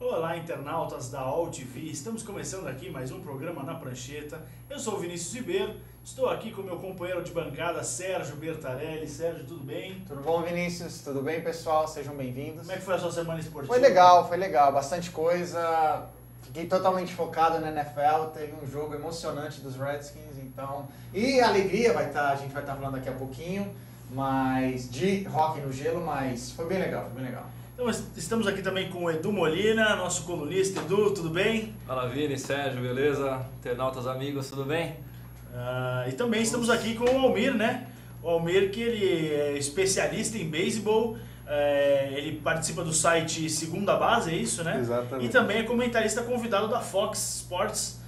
Olá, internautas da UOL TV, estamos começando aqui mais um programa na Prancheta. Eu sou o Vinícius Ribeiro, estou aqui com meu companheiro de bancada, Sérgio Bertarelli. Sérgio, tudo bem? Tudo bom, Vinícius? Tudo bem, pessoal? Sejam bem-vindos. Como é que foi a sua semana esportiva? Foi legal, bastante coisa. Fiquei totalmente focado na NFL, teve um jogo emocionante dos Redskins, então... E a alegria a gente vai estar falando daqui a pouquinho, mas de hockey no gelo, mas foi bem legal, Então, estamos aqui também com o Edu Molina, nosso colunista. Edu, tudo bem? Fala, Vini, Sérgio, beleza? Internautas amigos, tudo bem? E também estamos aqui com o Almir, né? O Almir, que ele é especialista em beisebol, ele participa do site Segunda Base, é isso, né? Exatamente. E também é comentarista convidado da Fox Sports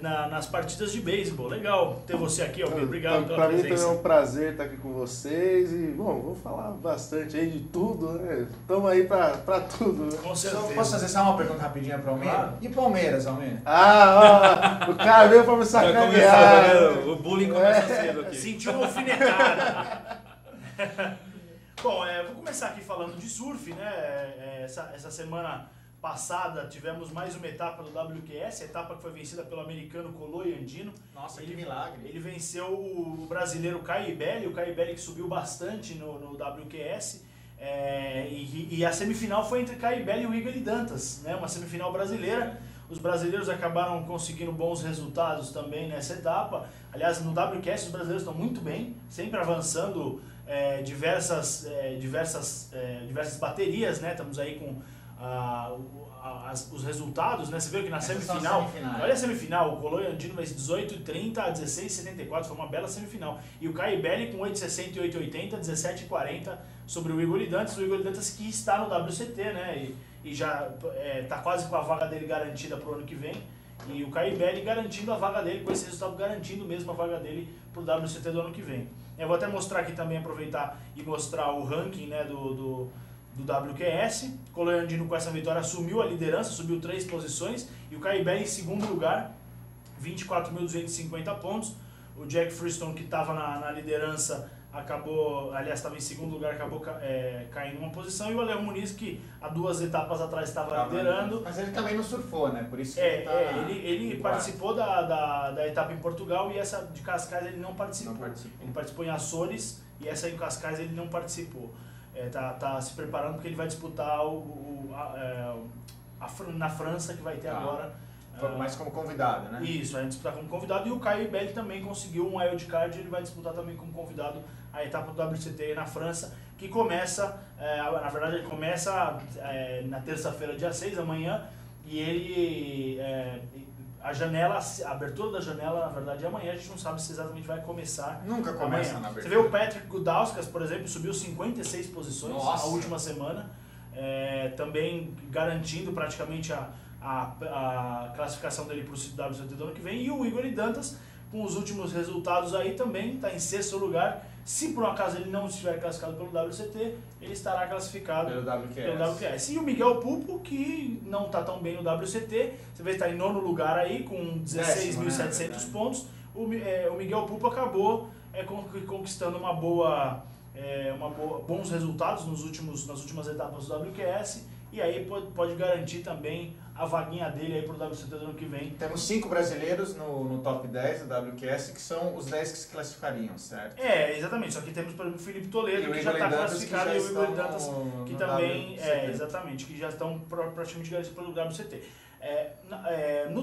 nas partidas de beisebol. Legal ter você aqui, Almir. Obrigado pela Para mim presença. também é um prazer estar aqui com vocês e, bom, vamos falar bastante aí de tudo, né? Estamos aí para tudo, né? Com certeza. Posso fazer só uma pergunta rapidinha para o Almir? Claro. E Palmeiras, Almir? O cara veio para me sacanear. O bullying começa cedo aqui. Sentiu uma alfinetada. Bom, vou começar aqui falando de surf, né? Essa semana passada tivemos mais uma etapa do WQS, a etapa que foi vencida pelo americano Koloy Andino. Nossa, que milagre. Ele venceu o brasileiro Caio Belli, o Caio Belli que subiu bastante no WQS. E a semifinal foi entre Caio Belli e o Igor Dantas, né? Uma semifinal brasileira. Os brasileiros acabaram conseguindo bons resultados também nessa etapa. Aliás, no WQS os brasileiros estão muito bem, sempre avançando diversas baterias, né? Estamos aí com os resultados, né? Você viu que na semifinal, olha a semifinal, o Koloy Andino vai 18,30 a 16,74, foi uma bela semifinal. E o Caio Belli com 8,60 e 8,80, 17,40 sobre o Igor Dantas que está no WCT, né? E já está quase com a vaga dele garantida para o ano que vem. E o Caio Belli garantindo a vaga dele, com esse resultado garantindo mesmo a vaga dele para o WCT do ano que vem. Eu vou até mostrar aqui também, aproveitar e mostrar o ranking, né, do WQS. Koloy Andino com essa vitória assumiu a liderança, subiu 3 posições, e o Caio Belli em segundo lugar, 24.250 pontos. O Jack Freestone, que estava na liderança, estava em segundo lugar, acabou caindo uma posição, e o Alejo Muniz, que há 2 etapas atrás estava liderando. Mas ele também não surfou, né? Por isso que ele participou da etapa em Portugal, e essa de Cascais ele não participou. Ele participou em Açores, e essa em Cascais ele não participou. Tá se preparando porque ele vai disputar na França, que vai ter agora. Mais como convidado, né? Isso, vai disputar como convidado. E o Caio Belli também conseguiu um wildcard, ele vai disputar também como convidado a etapa do WCT na França, que começa, na verdade ele começa na terça-feira, dia 6, amanhã, e ele... a abertura da janela, na verdade, é amanhã. A gente não sabe se exatamente vai começar. Nunca começa amanhã. na abertura. Você vê o Patrick Gudauskas, por exemplo, subiu 56 posições na última semana, também garantindo praticamente a classificação dele para o WCT do ano que vem. E o Igor Dantas, com os últimos resultados aí, também está em 6º lugar. Se por um acaso ele não estiver classificado pelo WCT, ele estará classificado pelo WQS. E o Miguel Pupo, que não está tão bem no WCT, você vê que está em 9º lugar aí, com 16.700 pontos. O Miguel Pupo acabou conquistando bons resultados nas últimas etapas do WQS, e aí pode garantir também a vaguinha dele aí pro WCT do ano que vem. Temos 5 brasileiros no top 10 da WQS, que são os 10 que se classificariam, certo? Exatamente. Só que temos, por exemplo, o Felipe Toledo, que já está classificado, e o Igor Dantas, que também, exatamente, que já estão praticamente garantidos pelo WCT. No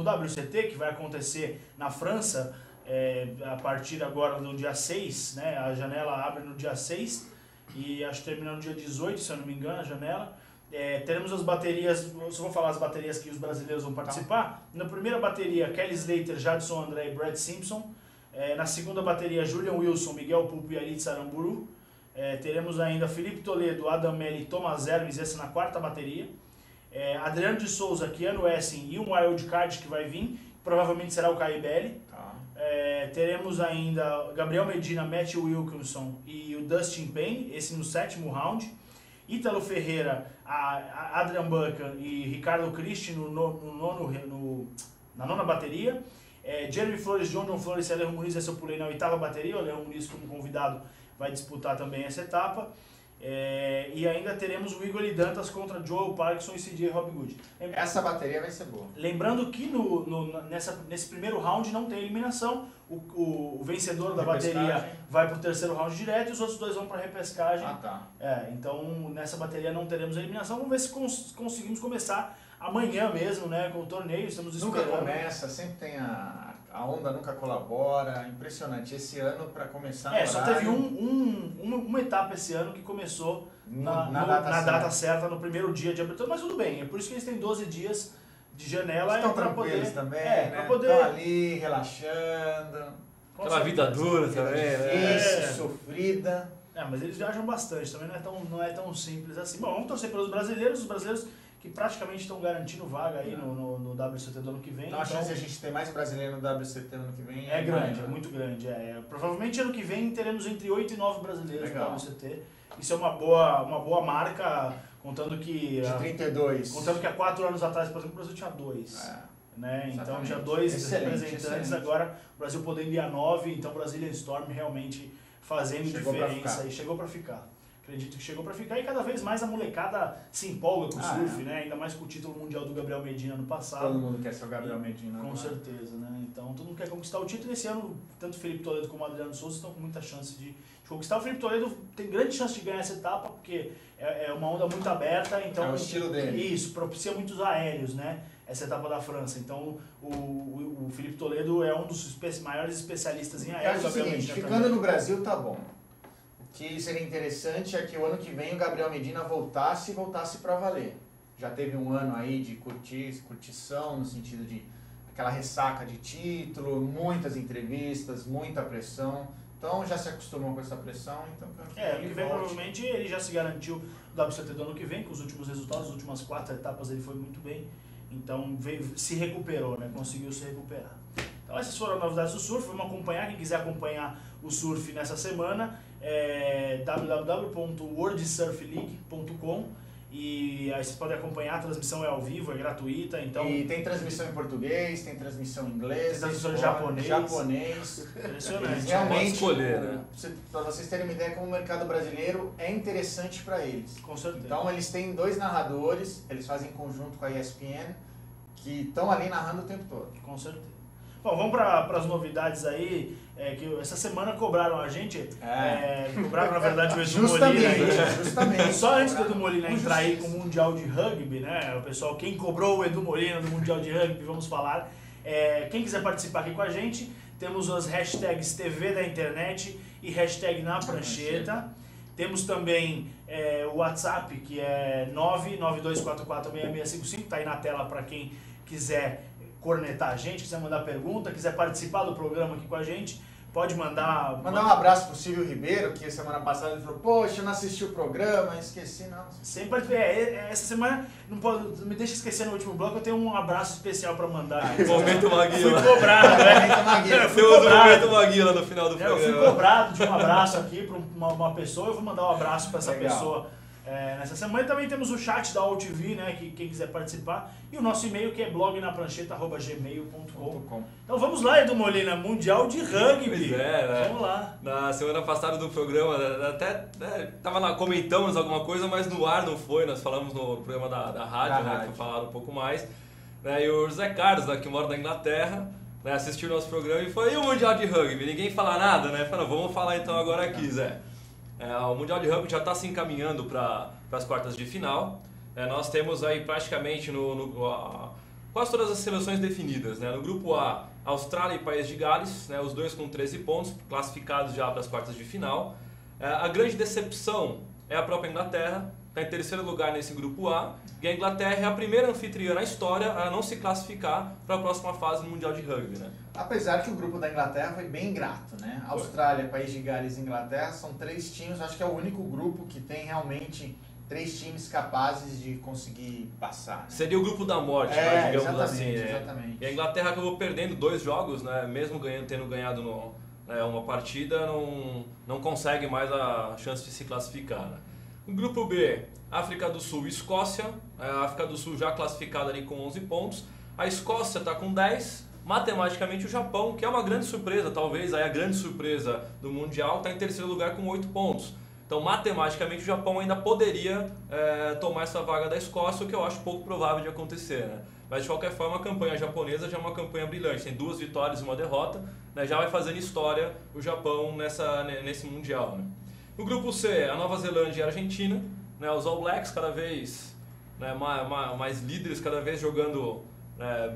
WCT, que vai acontecer na França, a partir agora do dia 6, né, a janela abre no dia 6, e acho que termina no dia 18, se eu não me engano, a janela. Teremos as baterias, só vou falar as baterias que os brasileiros vão participar. Na primeira bateria, Kelly Slater, Jadson André e Brad Simpson. Na segunda bateria, Julian Wilson, Miguel Pupo e Aritz Aramburu. Teremos ainda Felipe Toledo, Adam Melli e Thomas Hermes, essa na quarta bateria. Adriano de Souza, Keanu Essen e um wildcard que vai vir, provavelmente será o Caio Belli. Teremos ainda Gabriel Medina, Matthew Wilkinson e o Dustin Payne, esse no 7º round. Ítalo Ferreira, Adrian Buchan e Ricardo Christi na 9ª bateria. Jeremy Flores, John Flores e Alejo Muniz, essa eu pulei na 8ª bateria. O Alejo Muniz, como convidado, vai disputar também essa etapa. E ainda teremos o Igor Dantas contra Joel Parkinson e CJ Hobgood. Essa bateria vai ser boa. Lembrando que nesse primeiro round não tem eliminação, o vencedor da bateria vai para o terceiro round direto e os outros dois vão para a repescagem. Então nessa bateria não teremos eliminação. Vamos ver se conseguimos começar amanhã mesmo, né, com o torneio. Estamos esperando. Nunca começa, sempre tem a onda nunca colabora, impressionante. Esse ano, para começar no só horário, teve uma etapa esse ano que começou na data certa, no primeiro dia de abertura, mas tudo bem, é por isso que eles têm 12 dias de janela. Estão para tranquilos poder também, né? Estão poder ali, relaxando. Aquela vida dura também, né? Sofrida. Mas eles viajam bastante, também não é tão simples assim. Bom, vamos torcer pelos brasileiros, os brasileiros que praticamente estão garantindo vaga aí no WCT do ano que vem. Então a chance de a gente ter mais brasileiro no WCT no ano que vem é grande, é muito grande. Provavelmente ano que vem teremos entre 8 e 9 brasileiros no WCT. Isso é uma boa marca, contando que... De 32. Contando que há 4 anos atrás, por exemplo, o Brasil tinha 2. Né? Então já 2 representantes, agora o Brasil podendo ir a 9, então Brazilian Storm realmente fazendo diferença e chegou para ficar. Acredito que chegou para ficar e cada vez mais a molecada se empolga com o surf, né? Ainda mais com o título mundial do Gabriel Medina no passado. Todo mundo quer ser o Gabriel Medina. Com certeza, né? Então todo mundo quer conquistar o título. Esse ano, tanto o Felipe Toledo como o Adriano Souza estão com muita chance de conquistar. O Felipe Toledo tem grande chance de ganhar essa etapa, porque é uma onda muito aberta. Então, é o estilo dele. Isso, propicia muitos aéreos, né? Essa etapa da França. Então o Felipe Toledo é um dos maiores especialistas em aéreos. Eu acho o seguinte, ficando no Brasil tá bom. O que seria interessante é que o ano que vem o Gabriel Medina voltasse para valer. Já teve um ano aí de curtição, no sentido de aquela ressaca de título, muitas entrevistas, muita pressão. Então já se acostumou com essa pressão. Então, ano que vem provavelmente ele já se garantiu do WCT do ano que vem, com os últimos resultados, as últimas 4 etapas ele foi muito bem. Então se recuperou, né? Conseguiu se recuperar. Então essas foram as novidades do surf. Vamos acompanhar, quem quiser acompanhar o surf nessa semana, www.worldsurfleague.com e aí vocês podem acompanhar, a transmissão é ao vivo, é gratuita. Então... E tem transmissão em português, tem transmissão em inglês, tem transmissão em japonês. Impressionante. Realmente, escolher, né? Para vocês terem uma ideia como o mercado brasileiro é interessante para eles. Com certeza. Então eles têm 2 narradores, eles fazem em conjunto com a ESPN, que estão ali narrando o tempo todo. Com certeza. Bom, vamos para as novidades aí, que essa semana cobraram a gente, cobraram na verdade o Edu Molina aí. Justamente. Só antes do Edu Molina entrar aí com o Mundial de Rugby, né, o pessoal, quem cobrou o Edu Molina do Mundial de Rugby, vamos falar. Quem quiser participar aqui com a gente, temos as hashtags TV da internet e hashtag na prancheta. Temos também o WhatsApp, que é 992446655, tá aí na tela para quem quiser cornetar a gente, quiser mandar pergunta, quiser participar do programa aqui com a gente, pode mandar... Mandar um abraço pro Silvio Ribeiro, que semana passada ele falou, poxa, eu não assisti o programa, esqueci, não. Sempre essa semana, não me deixa esquecer no último bloco, eu tenho um abraço especial para mandar. Momento Maguila. Fui cobrado, Momento Maguila no final do programa. Eu fui cobrado de um abraço aqui para uma pessoa, eu vou mandar um abraço para essa pessoa. Nessa semana também temos o chat da AltV, né, que quem quiser participar, e o nosso e-mail que é blognaprancheta@gmail.com. Então vamos lá, Edu Molina, Mundial de Rugby. Pois né? Vamos lá. Na semana passada do programa, até comentamos alguma coisa, mas no ar não foi, nós falamos no programa da rádio, né, que falaram um pouco mais. Né, e o José Carlos, né, que mora na Inglaterra, né, assistiu o nosso programa e falou, e o Mundial de Rugby? Ninguém fala nada, né? Falou, vamos falar então agora aqui, Zé. O Mundial de Rugby já está se encaminhando para as quartas de final. Nós temos aí praticamente quase todas as seleções definidas. Né? No grupo A, Austrália e País de Gales, né? Os dois com 13 pontos, classificados já para as quartas de final. A grande decepção é a própria Inglaterra, está em terceiro lugar nesse grupo A. E a Inglaterra é a primeira anfitriã na história a não se classificar para a próxima fase do Mundial de Rugby. Né? Apesar que o grupo da Inglaterra foi bem ingrato, né? Austrália, País de Gales e Inglaterra são 3 times, acho que é o único grupo que tem realmente 3 times capazes de conseguir passar. Né? Seria o grupo da morte, digamos assim. Exatamente. E a Inglaterra acabou perdendo 2 jogos, né? Mesmo tendo ganhado uma partida, não consegue mais a chance de se classificar. Né? No grupo B, África do Sul e Escócia. A África do Sul já classificada ali com 11 pontos. A Escócia está com 10. Matematicamente o Japão, que é uma grande surpresa, talvez a grande surpresa do Mundial, está em terceiro lugar com 8 pontos. Então, matematicamente, o Japão ainda poderia tomar essa vaga da Escócia, o que eu acho pouco provável de acontecer, né? Mas, de qualquer forma, a campanha japonesa já é uma campanha brilhante. Tem 2 vitórias e 1 derrota, né? Já vai fazendo história o Japão nesse Mundial, né? No grupo C, a Nova Zelândia e a Argentina, né? Os All Blacks cada vez, né, mais líderes, cada vez jogando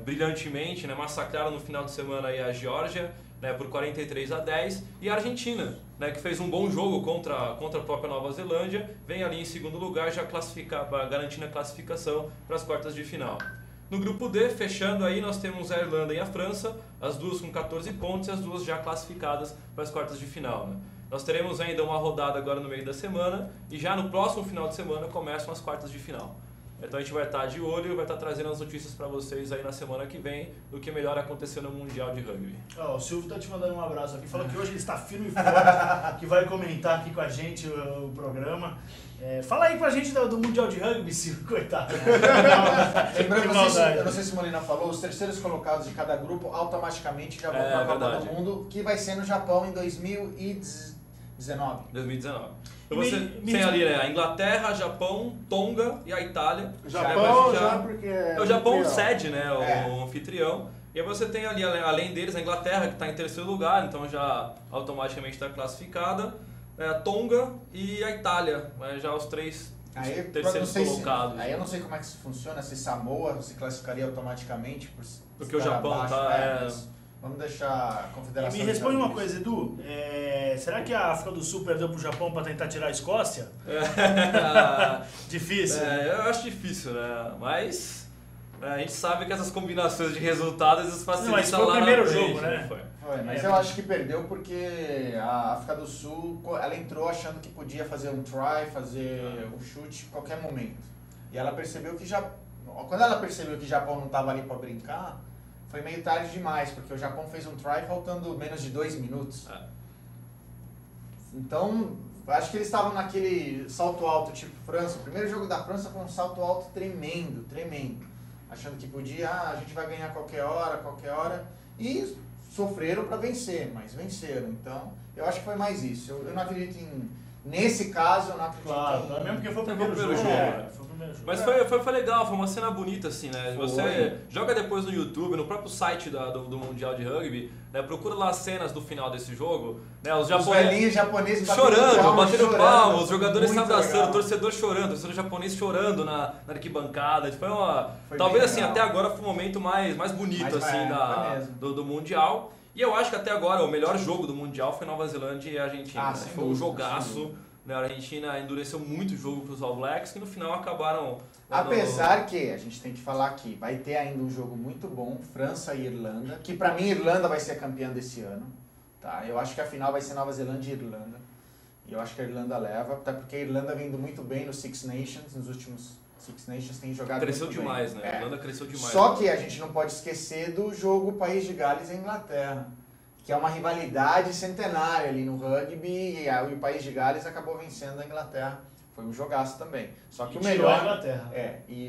brilhantemente, né? Massacraram no final de semana aí a Geórgia, né, por 43-10, e a Argentina, né, que fez um bom jogo contra a própria Nova Zelândia, vem ali em segundo lugar, já garantindo a classificação para as quartas de final. No grupo D, fechando aí, nós temos a Irlanda e a França, as duas com 14 pontos e as duas já classificadas para as quartas de final, né? Nós teremos ainda uma rodada agora no meio da semana, e já no próximo final de semana começam as quartas de final. Então a gente vai estar de olho e vai estar trazendo as notícias para vocês aí na semana que vem do que melhor acontecer no Mundial de Rugby. O Silvio está te mandando um abraço aqui, falou que hoje ele está firme e forte, que vai comentar aqui com a gente o programa. Fala aí pra gente do Mundial de Rugby, Silvio, coitado. Lembrando, eu não sei se o Molina falou, os terceiros colocados de cada grupo automaticamente já vão para a Copa do Mundo, que vai ser no Japão em 2019. Então você tem ali, né, a Inglaterra, Japão, Tonga e a Itália. Japão já porque o Japão cede, né, o anfitrião. E aí você tem ali, além deles, a Inglaterra, que está em terceiro lugar, então já automaticamente está classificada. Tonga e a Itália, já os três terceiros colocados. Aí eu não sei como é que isso funciona, se Samoa se classificaria automaticamente porque o Japão está... Vamos deixar a Confederação... E me responde uma coisa, Edu. Será que a África do Sul perdeu pro Japão para tentar tirar a Escócia? Difícil. Eu acho difícil, né? Mas a gente sabe que essas combinações de resultados eles facilitam. Mas foi o primeiro jogo, né? Mas eu acho que perdeu porque a África do Sul, ela entrou achando que podia fazer um try, fazer um chute a qualquer momento. E ela percebeu que quando ela percebeu que o Japão não estava ali para brincar, foi meio tarde demais, porque o Japão fez um try faltando menos de 2 minutos. Então, acho que eles estavam naquele salto alto tipo França. O primeiro jogo da França foi um salto alto tremendo, tremendo. Achando que podia, a gente vai ganhar qualquer hora. E sofreram para vencer, mas venceram. Então, eu acho que foi mais isso. Eu não acredito nesse caso, eu não acredito Claro, mesmo porque foi o primeiro jogo. Mas foi legal, foi uma cena bonita assim, né? Você joga depois no YouTube, no próprio site do Mundial de Rugby, né? Procura lá as cenas do final desse jogo, né? Os velhinhos japoneses batendo palmas, os jogadores se abraçando, o torcedor chorando, o torcedor japonês chorando na arquibancada. Foi talvez assim, até agora foi o momento mais bonito assim do Mundial. E eu acho que até agora o melhor jogo do Mundial foi Nova Zelândia e Argentina. Foi um jogaço. A Argentina endureceu muito o jogo para os All Blacks, que no final acabaram... Apesar que, a gente tem que falar aqui, vai ter ainda um jogo muito bom, França e Irlanda, que para mim Irlanda vai ser a campeã desse ano. Tá? Eu acho que a final vai ser Nova Zelândia e Irlanda. E eu acho que a Irlanda leva, até porque a Irlanda vem indo muito bem nos Six Nations, nos últimos Six Nations tem jogado cresceu muito demais, bem. Né? A Irlanda cresceu demais. Só que a gente não pode esquecer do jogo País de Gales e Inglaterra, que é uma rivalidade centenária ali no rugby, e o País de Gales acabou vencendo a Inglaterra. Foi um jogaço também. Só que o melhor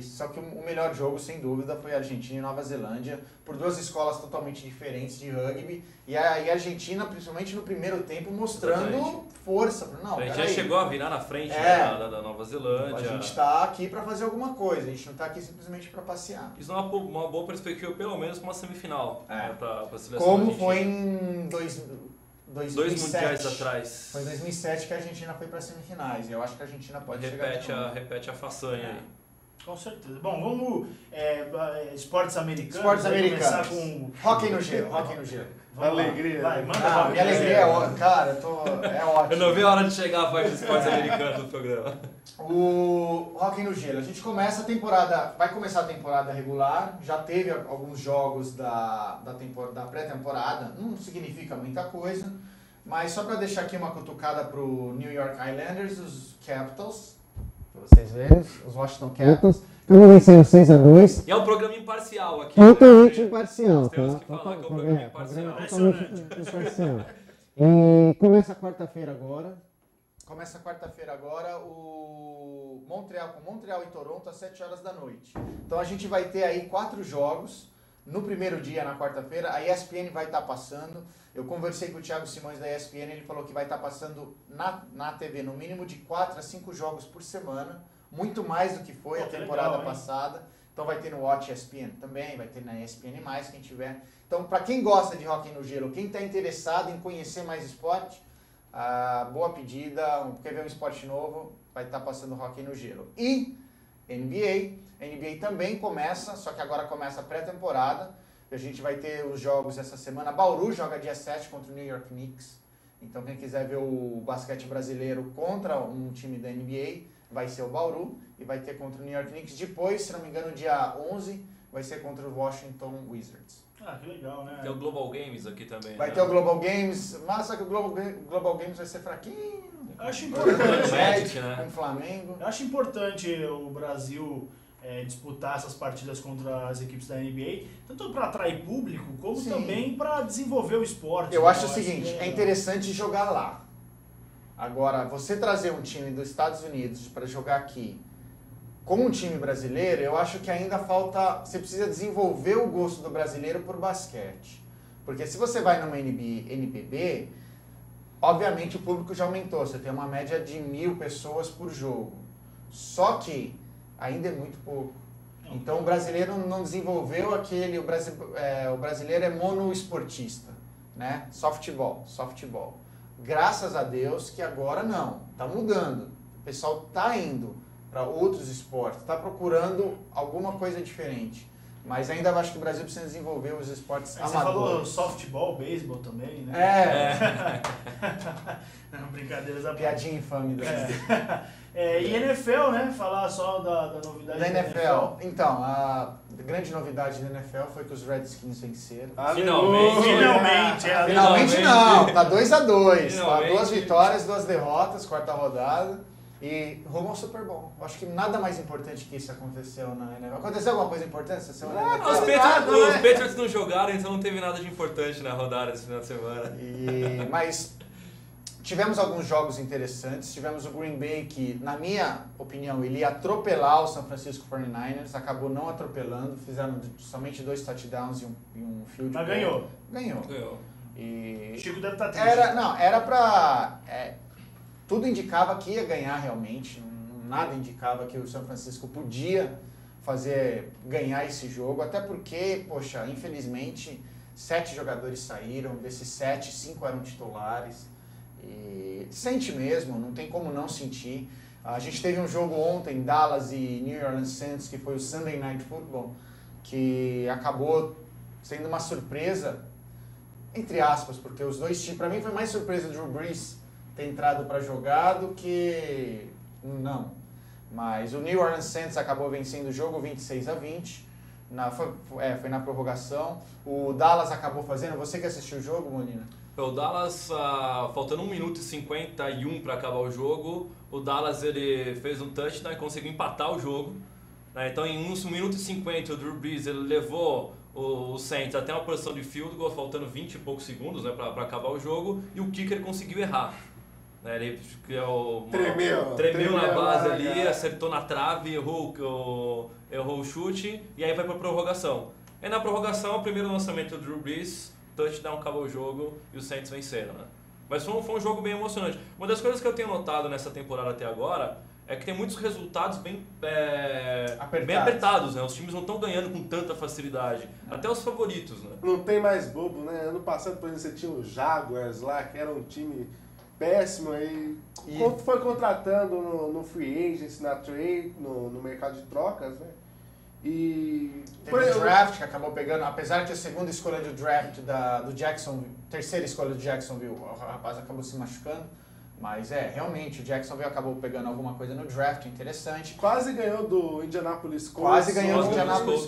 só que o melhor jogo, sem dúvida, foi a Argentina e Nova Zelândia, por duas escolas totalmente diferentes de rugby, e a Argentina, principalmente no primeiro tempo, mostrando força. Não, a gente já chegou a virar na frente da Nova Zelândia. A gente está aqui para fazer alguma coisa, a gente não está aqui simplesmente para passear. Isso é uma boa perspectiva, pelo menos para uma semifinal, né, para a seleção como argentina. Foi em 2007. 2 mundiais atrás. Foi em 2007 que a Argentina foi para semifinais. E eu acho que a Argentina pode repete a façanha aí. Com certeza. Bom, vamos... esportes americanos. Esportes americanos. Começar com... Hockey no gelo. Alegria. Vai, manda minha alegria é ótima. Cara, é ótimo. Eu não vi a hora de chegar a parte de esportes americanos no programa. O Hockey no gelo. A gente começa a temporada... Vai começar a temporada regular. Já teve alguns jogos da pré-temporada. Não significa muita coisa. Mas só para deixar aqui uma cutucada pro New York Islanders, os Capitals. Pra vocês verem, os Washington Capitals. Estamos vencendo 6-2. E é um programa imparcial aqui. Totalmente imparcial, tá? Temos que falar que é um programa imparcial. Totalmente imparcial. E começa quarta-feira agora. Com Montreal e Toronto às 7 horas da noite. Então a gente vai ter aí 4 jogos. no primeiro dia, na quarta-feira. A ESPN vai estar passando. Eu conversei com o Thiago Simões da ESPN, ele falou que vai estar passando na TV no mínimo de 4 a 5 jogos por semana, muito mais do que foi a temporada passada. Então vai ter no Watch ESPN também, vai ter na ESPN+, quem tiver. Então, para quem gosta de hóquei no gelo, quem está interessado em conhecer mais esporte, boa pedida, quer ver um esporte novo, vai estar passando hóquei no gelo. E NBA também começa, só que agora começa a pré-temporada. A gente vai ter os jogos essa semana. Bauru joga dia 7 contra o New York Knicks. Então quem quiser ver o basquete brasileiro contra um time da NBA, vai ser o Bauru. E vai ter contra o New York Knicks. Depois, se não me engano, dia 11, vai ser contra o Washington Wizards. Que legal, né? Tem o Global Games aqui também. Vai ter o Global Games, mas só que o Global Games vai ser fraquinho. Eu acho importante, né? Com o Flamengo. Eu acho importante o Brasil disputar essas partidas contra as equipes da NBA, tanto para atrair público, como também para desenvolver o esporte. Eu acho o seguinte, é interessante jogar lá. Agora, você trazer um time dos Estados Unidos para jogar aqui com um time brasileiro, eu acho que ainda falta... Você precisa desenvolver o gosto do brasileiro por basquete. Porque se você vai numa NBB, obviamente o público já aumentou. Você tem uma média de 1.000 pessoas por jogo. Só que ainda é muito pouco. Então o brasileiro não desenvolveu aquele... O brasileiro é monoesportista, né? Softball. Graças a Deus que agora não. Está mudando. O pessoal está indo para outros esportes, está procurando alguma coisa diferente. Mas ainda acho que o Brasil precisa desenvolver os esportes amadores. Você falou softball, beisebol também, né? Não, brincadeiras à piadinha infame do e NFL, né? Falar só da novidade da NFL. Então, a grande novidade da NFL foi que os Redskins venceram. Finalmente não, tá 2-2. Tá 2 vitórias, 2 derrotas, quarta rodada. E rumo ao Super Bowl. Acho que nada mais importante que isso aconteceu na NFL. Aconteceu alguma coisa importante essa semana? Os Patriots não jogaram, então não teve nada de importante na rodada esse final de semana. Mas tivemos alguns jogos interessantes. Tivemos o Green Bay que, na minha opinião, ele ia atropelar o San Francisco 49ers. Acabou não atropelando. Fizeram somente 2 touchdowns e um field goal. Mas ganhou. E o Chico deve estar triste. Era pra... Tudo indicava que ia ganhar realmente, nada indicava que o São Francisco podia ganhar esse jogo, até porque, poxa, infelizmente, 7 jogadores saíram, desses 7, 5 eram titulares, e sente mesmo, não tem como não sentir. A gente teve um jogo ontem, Dallas e New Orleans Saints, que foi o Sunday Night Football, que acabou sendo uma surpresa, entre aspas, porque os dois times, para mim foi mais surpresa do Drew Brees ter entrado para jogar do que não. Mas o New Orleans Saints acabou vencendo o jogo 26-20. Foi na prorrogação. O Dallas acabou fazendo... Você que assistiu o jogo, Molina? O Dallas, faltando 1 minuto e 51 para acabar o jogo, o Dallas ele fez um touchdown e conseguiu empatar o jogo. Então em 1 minuto e 50 o Drew Brees ele levou o Saints até uma posição de field goal, faltando 20 e poucos segundos para acabar o jogo, e o kicker conseguiu errar. Ele tremeu na base ali, acertou na trave, errou o chute, e aí vai para a prorrogação. E na prorrogação, o primeiro lançamento do Drew Brees, touchdown, acabou o jogo e os Saints venceram. Mas foi um jogo bem emocionante. Uma das coisas que eu tenho notado nessa temporada até agora é que tem muitos resultados bem apertados, né? Os times não estão ganhando com tanta facilidade, até os favoritos, né? Não tem mais bobo, né? Ano passado, por exemplo, você tinha o Jaguars lá, que era um time péssimo, aí foi contratando no free agency, na trade, no mercado de trocas, né? E teve o draft que acabou pegando, apesar que a segunda escolha do draft do Jacksonville, terceira escolha do Jacksonville, o rapaz acabou se machucando, mas realmente o Jacksonville acabou pegando alguma coisa no draft interessante. Quase ganhou do Indianapolis Colts.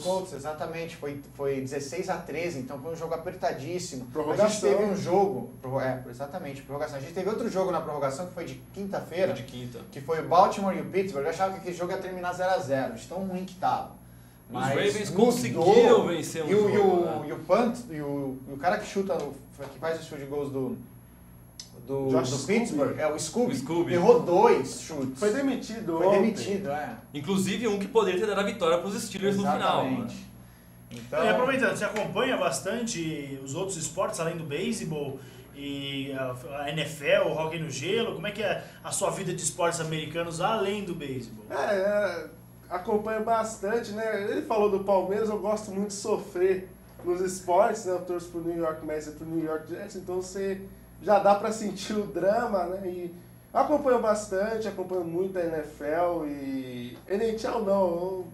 Colts, exatamente, foi 16-13, então foi um jogo apertadíssimo. Prorrogação. A gente teve um jogo, exatamente, prorrogação. A gente teve outro jogo na prorrogação que foi de quinta-feira, que foi o Baltimore e o Pittsburgh. Eu achava que aquele jogo ia terminar 0-0, de tão ruim que tava. Os Ravens conseguiram vencer um jogo. E o cara que chuta, que faz os field goals do Pittsburgh, o Scooby, errou 2 chutes. Foi demitido. Foi demitido, Inclusive um que poderia ter dado a vitória para os Steelers no final. Né? Então, e aproveitando, você acompanha bastante os outros esportes além do beisebol e a NFL, o hóquei no gelo? Como é que é a sua vida de esportes americanos além do beisebol? Acompanho bastante, né? Ele falou do Palmeiras, eu gosto muito de sofrer nos esportes, né? Eu torço pro New York Mets e pro New York Jets, então você já dá para sentir o drama, né? E acompanho bastante, acompanho muito a NFL e NHL não, eu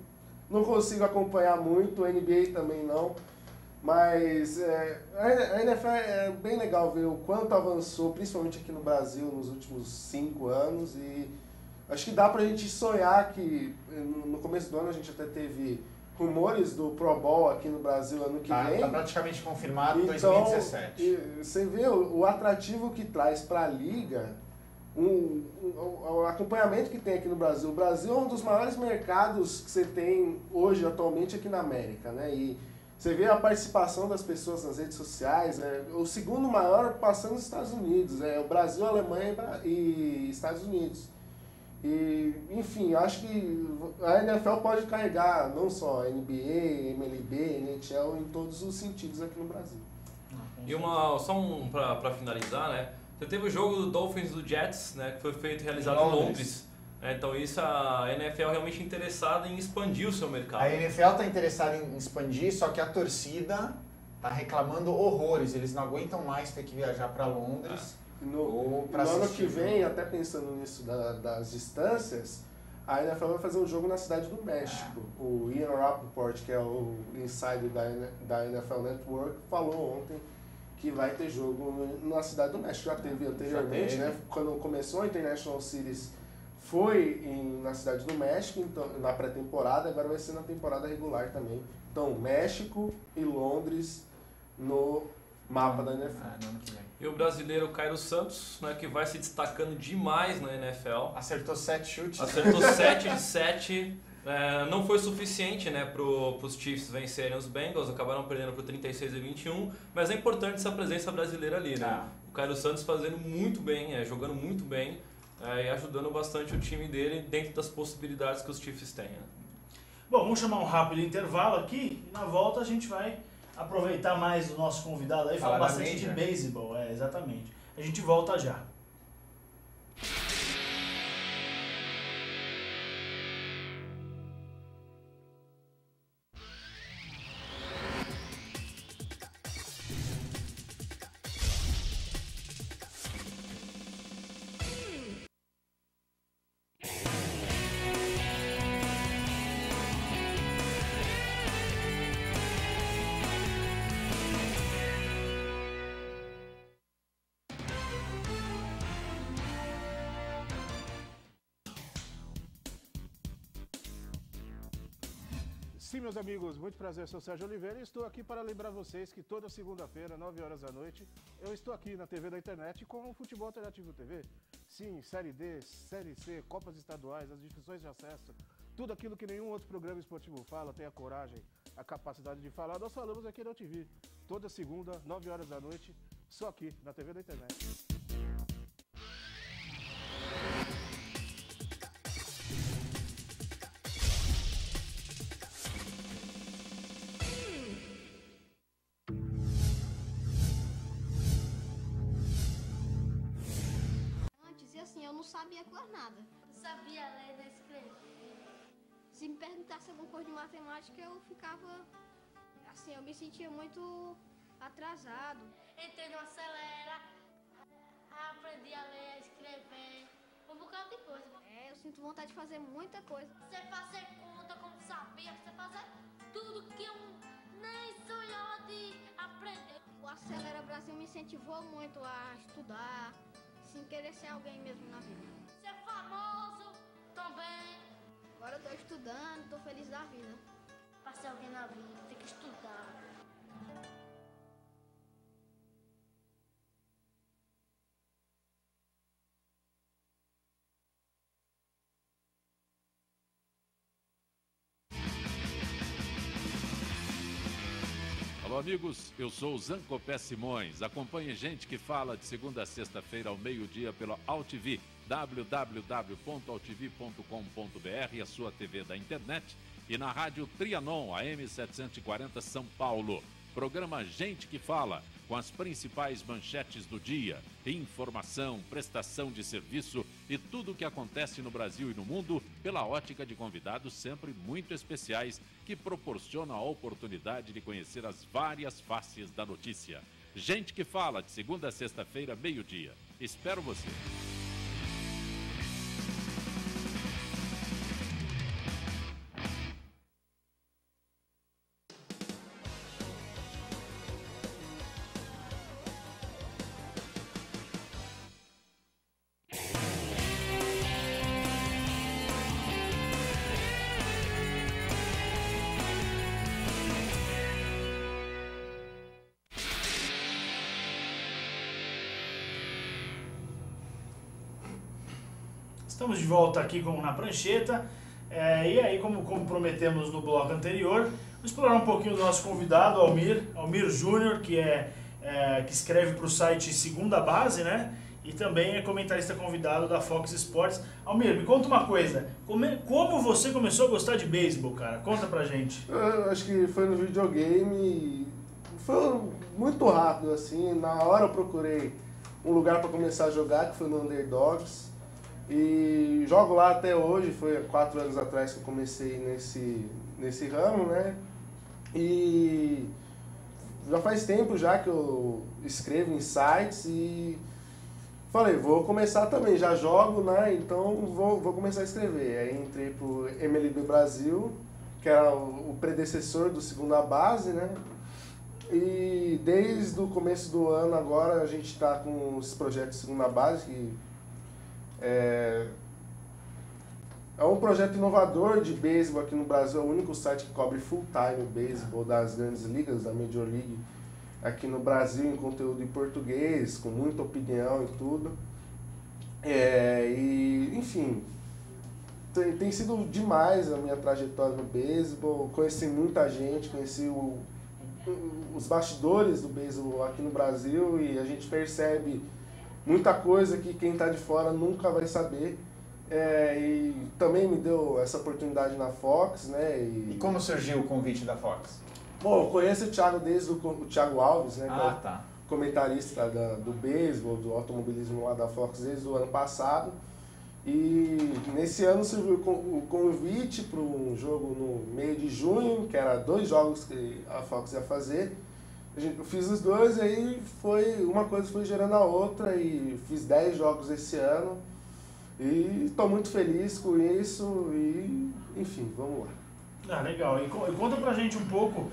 não consigo acompanhar muito, NBA também não, mas a NFL é bem legal ver o quanto avançou, principalmente aqui no Brasil nos últimos 5 anos, e acho que dá pra gente sonhar que no começo do ano a gente até teve rumores do Pro Bowl aqui no Brasil ano que vem. Tá praticamente confirmado em então, 2017. Você vê o atrativo que traz para a liga, o acompanhamento que tem aqui no Brasil. O Brasil é um dos maiores mercados que você tem hoje, atualmente, aqui na América, né? E você vê a participação das pessoas nas redes sociais, né? O segundo maior passando os Estados Unidos, o Brasil, Alemanha e Estados Unidos. E, enfim, acho que a NFL pode carregar não só NBA, MLB, NHL em todos os sentidos aqui no Brasil. E para finalizar, né? Você teve o jogo do Dolphins do Jets, né? Que foi realizado em Londres. Então isso, a NFL realmente interessada em expandir o seu mercado. A NFL está interessada em expandir, só que a torcida está reclamando horrores. Eles não aguentam mais ter que viajar para Londres. No ano que vem, até pensando nisso das distâncias, a NFL vai fazer um jogo na cidade do México. O Ian Rappaport, que é o insider da NFL Network, falou ontem que vai ter jogo na cidade do México. Já teve anteriormente, né? Quando começou a International Series, foi na cidade do México, então, na pré-temporada, agora vai ser na temporada regular também. Então, México e Londres no mapa da NFL. No ano que vem. E o brasileiro Cairo Santos, né, que vai se destacando demais na NFL. Acertou 7 chutes. Acertou 7 de 7. Não foi suficiente, né, para os Chiefs vencerem os Bengals, acabaram perdendo por 36-21, mas é importante essa presença brasileira ali, né? O Cairo Santos fazendo muito bem, jogando muito bem e ajudando bastante o time dele dentro das possibilidades que os Chiefs têm. Né? Bom, vamos chamar um rápido intervalo aqui e na volta a gente vai aproveitar mais o nosso convidado aí, falar bastante de beisebol, exatamente. A gente volta já. Sim, meus amigos, muito prazer, sou Sérgio Oliveira e estou aqui para lembrar vocês que toda segunda-feira, 9 horas da noite, eu estou aqui na TV da internet com o Futebol Alternativo TV. Sim, Série D, Série C, Copas Estaduais, as divisões de acesso, tudo aquilo que nenhum outro programa esportivo fala, tem a coragem, a capacidade de falar, nós falamos aqui na TV. Toda segunda, 9 horas da noite, só aqui na TV da internet. Eu não sabia quase nada. Não sabia ler nem escrever. Se me perguntasse alguma coisa de matemática, eu ficava... Assim, eu me sentia muito atrasado. Entrei no Acelera, aprendi a ler, a escrever, um bocado de coisa. Eu sinto vontade de fazer muita coisa. Você fazer conta como sabia, você fazer tudo que eu nem sonhava de aprender. O Acelera Brasil me incentivou muito a estudar, sem querer ser alguém mesmo na vida. Ser famoso também. Agora eu tô estudando, tô feliz da vida. Pra ser alguém na vida, tem que estudar. Alô, amigos, eu sou o Zancopé Simões. Acompanhe Gente que Fala de segunda a sexta-feira ao meio-dia pela AltV, www.altv.com.br, a sua TV da internet, e na Rádio Trianon, AM 740 São Paulo. Programa Gente que Fala, com as principais manchetes do dia, informação, prestação de serviço e tudo o que acontece no Brasil e no mundo pela ótica de convidados sempre muito especiais que proporcionam a oportunidade de conhecer as várias faces da notícia. Gente que Fala, de segunda a sexta-feira, meio-dia. Espero você. Estamos de volta aqui na prancheta, e aí como prometemos no bloco anterior, vamos explorar um pouquinho do nosso convidado, Almir Júnior, que escreve para o site Segunda Base, né? E também é comentarista convidado da Fox Sports. Almir, me conta uma coisa, como você começou a gostar de beisebol, cara? Conta pra gente. Eu acho que foi no videogame, foi muito rápido, assim, na hora eu procurei um lugar para começar a jogar, que foi no Underdogs. E jogo lá até hoje, foi há 4 anos atrás que eu comecei nesse ramo, né? E já faz tempo já que eu escrevo em sites e falei, vou começar também, já jogo, né? Então vou começar a escrever. Aí entrei pro MLB Brasil, que era o predecessor do Segunda Base, né? E desde o começo do ano agora a gente está com esse projeto de Segunda Base, que é um projeto inovador de beisebol aqui no Brasil, é o único site que cobre full-time o beisebol das grandes ligas, da Major League, aqui no Brasil, em conteúdo em português, com muita opinião e tudo. E, enfim, tem sido demais a minha trajetória no beisebol, conheci muita gente, conheci os bastidores do beisebol aqui no Brasil e a gente percebe muita coisa que quem está de fora nunca vai saber. E também me deu essa oportunidade na Fox, né? E como surgiu o convite da Fox? Bom, eu conheço o Thiago desde o Thiago Alves, né? Tá. Comentarista do beisebol, do automobilismo lá da Fox desde o ano passado. E nesse ano surgiu o convite para um jogo no meio de junho, que era 2 jogos que a Fox ia fazer. Eu fiz os 2 e aí uma coisa foi gerando a outra e fiz 10 jogos esse ano e estou muito feliz com isso e, enfim, vamos lá. Legal. E conta pra gente um pouco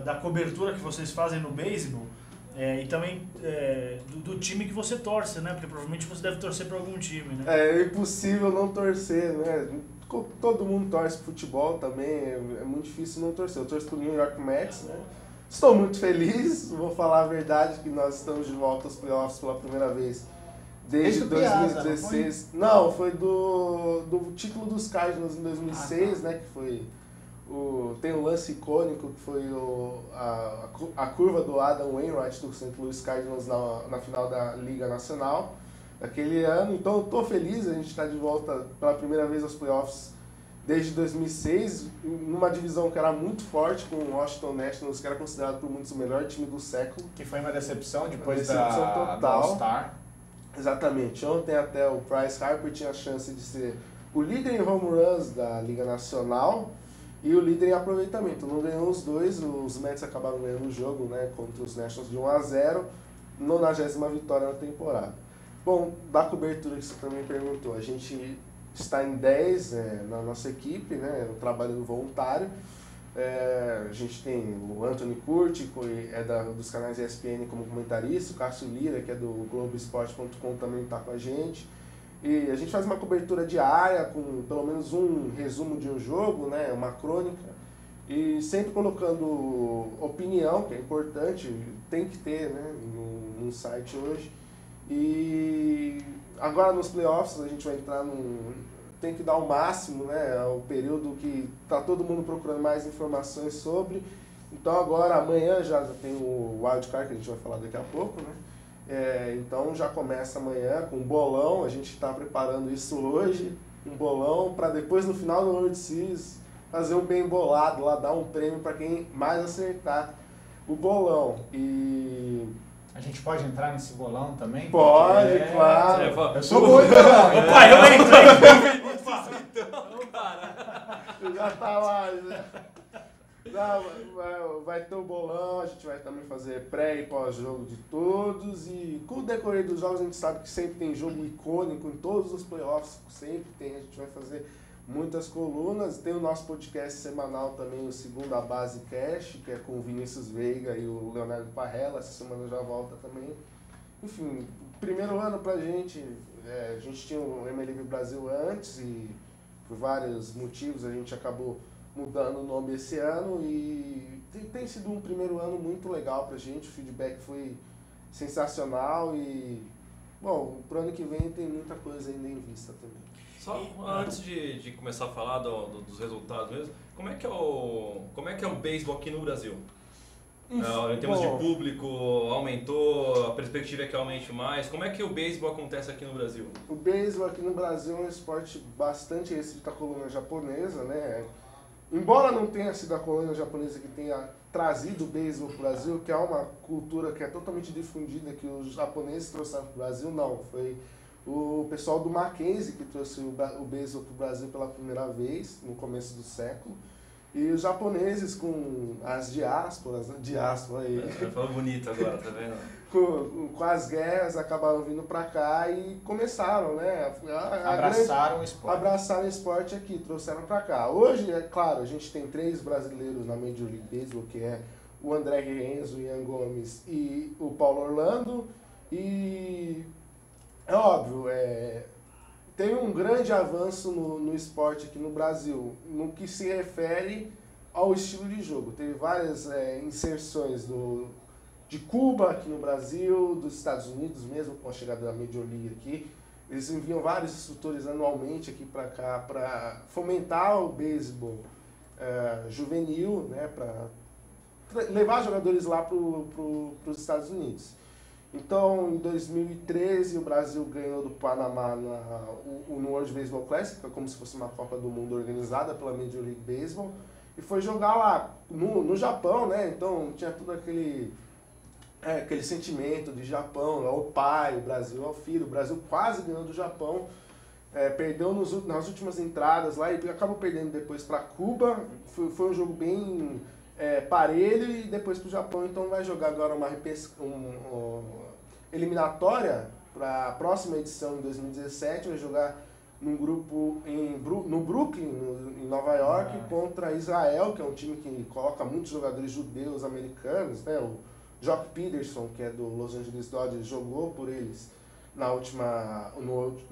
da cobertura que vocês fazem no beisebol e também do time que você torce, né? Porque provavelmente você deve torcer para algum time, né? É impossível não torcer, né? Todo mundo torce pro futebol também, é muito difícil não torcer. Eu torço pro New York Mets, né? Estou muito feliz, vou falar a verdade, que nós estamos de volta aos playoffs pela primeira vez desde 2016. Não, foi do título dos Cardinals em 2006, né? Que foi tem um lance icônico que foi a curva do Adam Wainwright do St. Louis Cardinals na final da Liga Nacional daquele ano. Então eu estou feliz, a gente está de volta pela primeira vez aos playoffs desde 2006, numa divisão que era muito forte, com o Washington Nationals, que era considerado por muitos o melhor time do século. Que foi uma decepção depois do All-Star. Exatamente. Ontem até o Bryce Harper tinha a chance de ser o líder em home runs da Liga Nacional e o líder em aproveitamento. Não ganhou os dois, os Mets acabaram ganhando o jogo, né, contra os Nationals de 1-0, 90ª vitória na temporada. Bom, da cobertura que você também perguntou, a gente está em 10 na nossa equipe, né, no trabalho voluntário. A gente tem o Anthony Curti, que é dos canais ESPN como comentarista, o Cássio Lira, que é do Globoesporte.com, também está com a gente. E a gente faz uma cobertura diária, com pelo menos um resumo de um jogo, né, uma crônica, e sempre colocando opinião, que é importante, tem que ter, né, no site hoje. E agora nos playoffs a gente vai entrar tem que dar o máximo, né? É o período que tá todo mundo procurando mais informações sobre. Então agora, amanhã já tem o Wild Card, que a gente vai falar daqui a pouco, né? Então já começa amanhã com o bolão, a gente está preparando isso hoje. um bolão para depois no final do World Series fazer um bem bolado lá, dar um prêmio para quem mais acertar o bolão. E a gente pode entrar nesse bolão também? Pode, claro. Eu sou muito bolão. Opa, eu entro. Opa, então, cara. Já tá lá, né? Vai ter o bolão, a gente vai também fazer pré e pós-jogo de todos, e com o decorrer dos jogos a gente sabe que sempre tem jogo icônico em todos os playoffs, sempre tem, a gente vai fazer muitas colunas. Tem o nosso podcast semanal também, o Segunda Base Cash, que é com o Vinícius Veiga e o Leonardo Parrella, essa semana já volta também. Enfim, primeiro ano pra gente, a gente tinha o MLB Brasil antes e por vários motivos a gente acabou mudando o nome esse ano, e tem sido um primeiro ano muito legal pra gente, o feedback foi sensacional e, bom, pro ano que vem tem muita coisa ainda em vista também. Só antes de começar a falar dos resultados mesmo, como é que é o beisebol aqui no Brasil? Em termos de público, aumentou, a perspectiva é que aumente mais. Como é que o beisebol acontece aqui no Brasil? O beisebol aqui no Brasil é um esporte bastante restrito à colônia japonesa, né? Embora não tenha sido a colônia japonesa que tenha trazido o beisebol para o Brasil, que é uma cultura que é totalmente difundida, que os japoneses trouxeram para o Brasil, não. Foi o pessoal do Mackenzie que trouxe o beisebol para o Brasil pela primeira vez, no começo do século. E os japoneses com as diásporas, diáspora aí. Falou bonito agora, tá vendo? Com as guerras, acabaram vindo pra cá e começaram, né? Abraçaram o esporte. Abraçaram o esporte aqui, trouxeram pra cá. Hoje, é claro, a gente tem 3 brasileiros na Major League Baseball, que é o André Renzo, o Ian Gomes e o Paulo Orlando. E é óbvio, tem um grande avanço no esporte aqui no Brasil, no que se refere ao estilo de jogo. Teve várias inserções de Cuba aqui no Brasil, dos Estados Unidos mesmo, com a chegada da Major League aqui. Eles enviam vários instrutores anualmente aqui para cá para fomentar o beisebol juvenil, né, para levar jogadores lá para os Estados Unidos. Então, em 2013, o Brasil ganhou do Panamá no World Baseball Classic, como se fosse uma Copa do Mundo organizada pela Major League Baseball, e foi jogar lá no Japão, né? Então, tinha todo aquele sentimento de Japão, é o pai, o Brasil é o filho. O Brasil quase ganhou do Japão, perdeu nas últimas entradas lá e acabou perdendo depois para Cuba. Foi um jogo bem parelho e depois para o Japão. Então vai jogar agora uma eliminatória para a próxima edição em 2017. Vai jogar num grupo no Brooklyn, em Nova York, contra Israel, que é um time que coloca muitos jogadores judeus americanos, né? O Jock Peterson, que é do Los Angeles Dodgers, jogou por eles no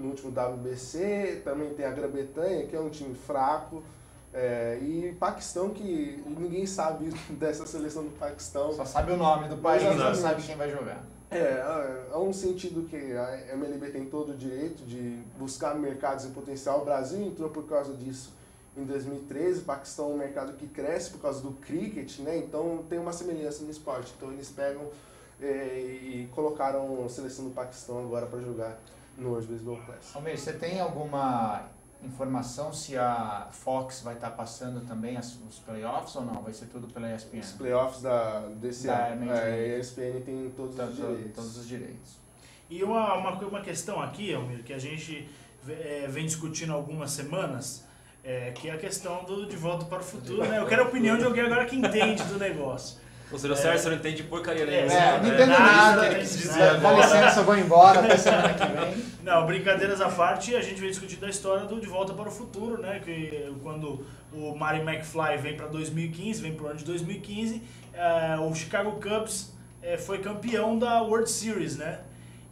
último WBC. Também tem a Grã-Bretanha, que é um time fraco. E Paquistão, que ninguém sabe dessa seleção do Paquistão. Só sabe o nome do país, não sabe quem vai jogar. É um sentido que a MLB tem todo o direito de buscar mercados em potencial. O Brasil entrou por causa disso em 2013, o Paquistão é um mercado que cresce por causa do cricket, né? Então tem uma semelhança no esporte. Então eles pegam e colocaram a seleção do Paquistão agora para jogar no World Baseball Classic. Almir, você tem alguma informação se a Fox vai estar passando também os playoffs ou não? Vai ser tudo pela ESPN? Os playoffs desse ano. A ESPN tem todos os direitos. Todos os direitos. E uma questão aqui, Almir, que a gente vem discutindo há algumas semanas, que é a questão do De Volta para o Futuro, né? Eu quero a opinião de alguém agora que entende do negócio. Ou seja, o Sérgio não entende porcaria nenhuma. Não entendo nada. Dá licença, eu vou embora até semana que vem. Não, brincadeiras à parte, a gente vem discutindo a história do De Volta para o Futuro, né? Que quando o Marty McFly vem para 2015, vem para o ano de 2015, o Chicago Cubs foi campeão da World Series, né?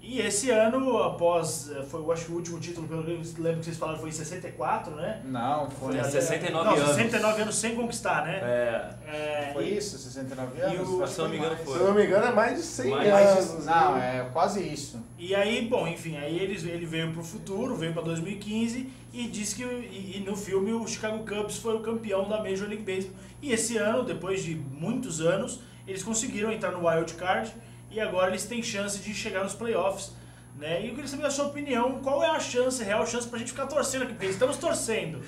E esse ano, após, eu acho que o último título, pelo que eu lembro que vocês falaram, foi em 64, né? Não, foi 69 anos. 69 anos sem conquistar, né? Foi isso, 69 anos? Se eu não me engano foi. Se eu não me engano é mais de 100 anos. Não, é quase isso. E aí, bom, enfim, aí ele veio pro futuro, veio para 2015 e disse que no filme o Chicago Cubs foi o campeão da Major League Baseball. E esse ano, depois de muitos anos, eles conseguiram entrar no Wild Card. E agora eles têm chance de chegar nos playoffs Né? E eu queria saber a sua opinião, qual é a chance, real chance pra gente ficar torcendo aqui, porque estamos torcendo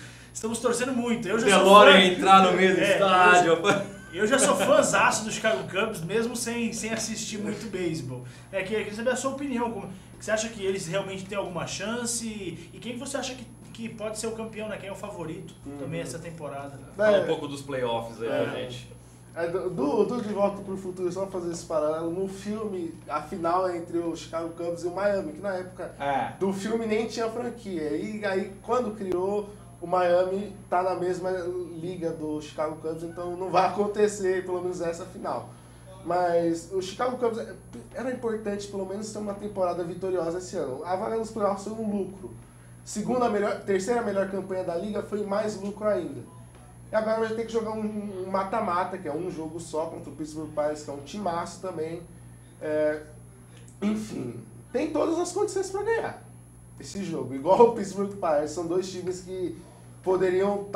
muito. Eu já sou fã, entrar no meio do estádio. Eu já sou fãzaço do Chicago Cubs, mesmo sem assistir muito beisebol. Queria saber a sua opinião, você acha que eles realmente têm alguma chance? E quem você acha que pode ser o campeão, né? Quem é o favorito também essa temporada? Fala um pouco dos playoffs aí pra gente. Do De Volta pro Futuro, só fazer esse paralelo, no filme, a final é entre o Chicago Cubs e o Miami, que na época do filme nem tinha franquia. E aí, quando criou, o Miami tá na mesma liga do Chicago Cubs, então não vai acontecer, pelo menos essa final. Mas o Chicago Cubs era importante, pelo menos, ter uma temporada vitoriosa esse ano. A vaga nos playoffs foi um lucro. Terceira melhor campanha da liga foi mais lucro ainda. E agora vai ter que jogar um mata-mata, que é um jogo só, contra o Pittsburgh Pirates, que é um timaço também. Enfim, tem todas as condições para ganhar esse jogo. Igual o Pittsburgh Pirates, são dois times que poderiam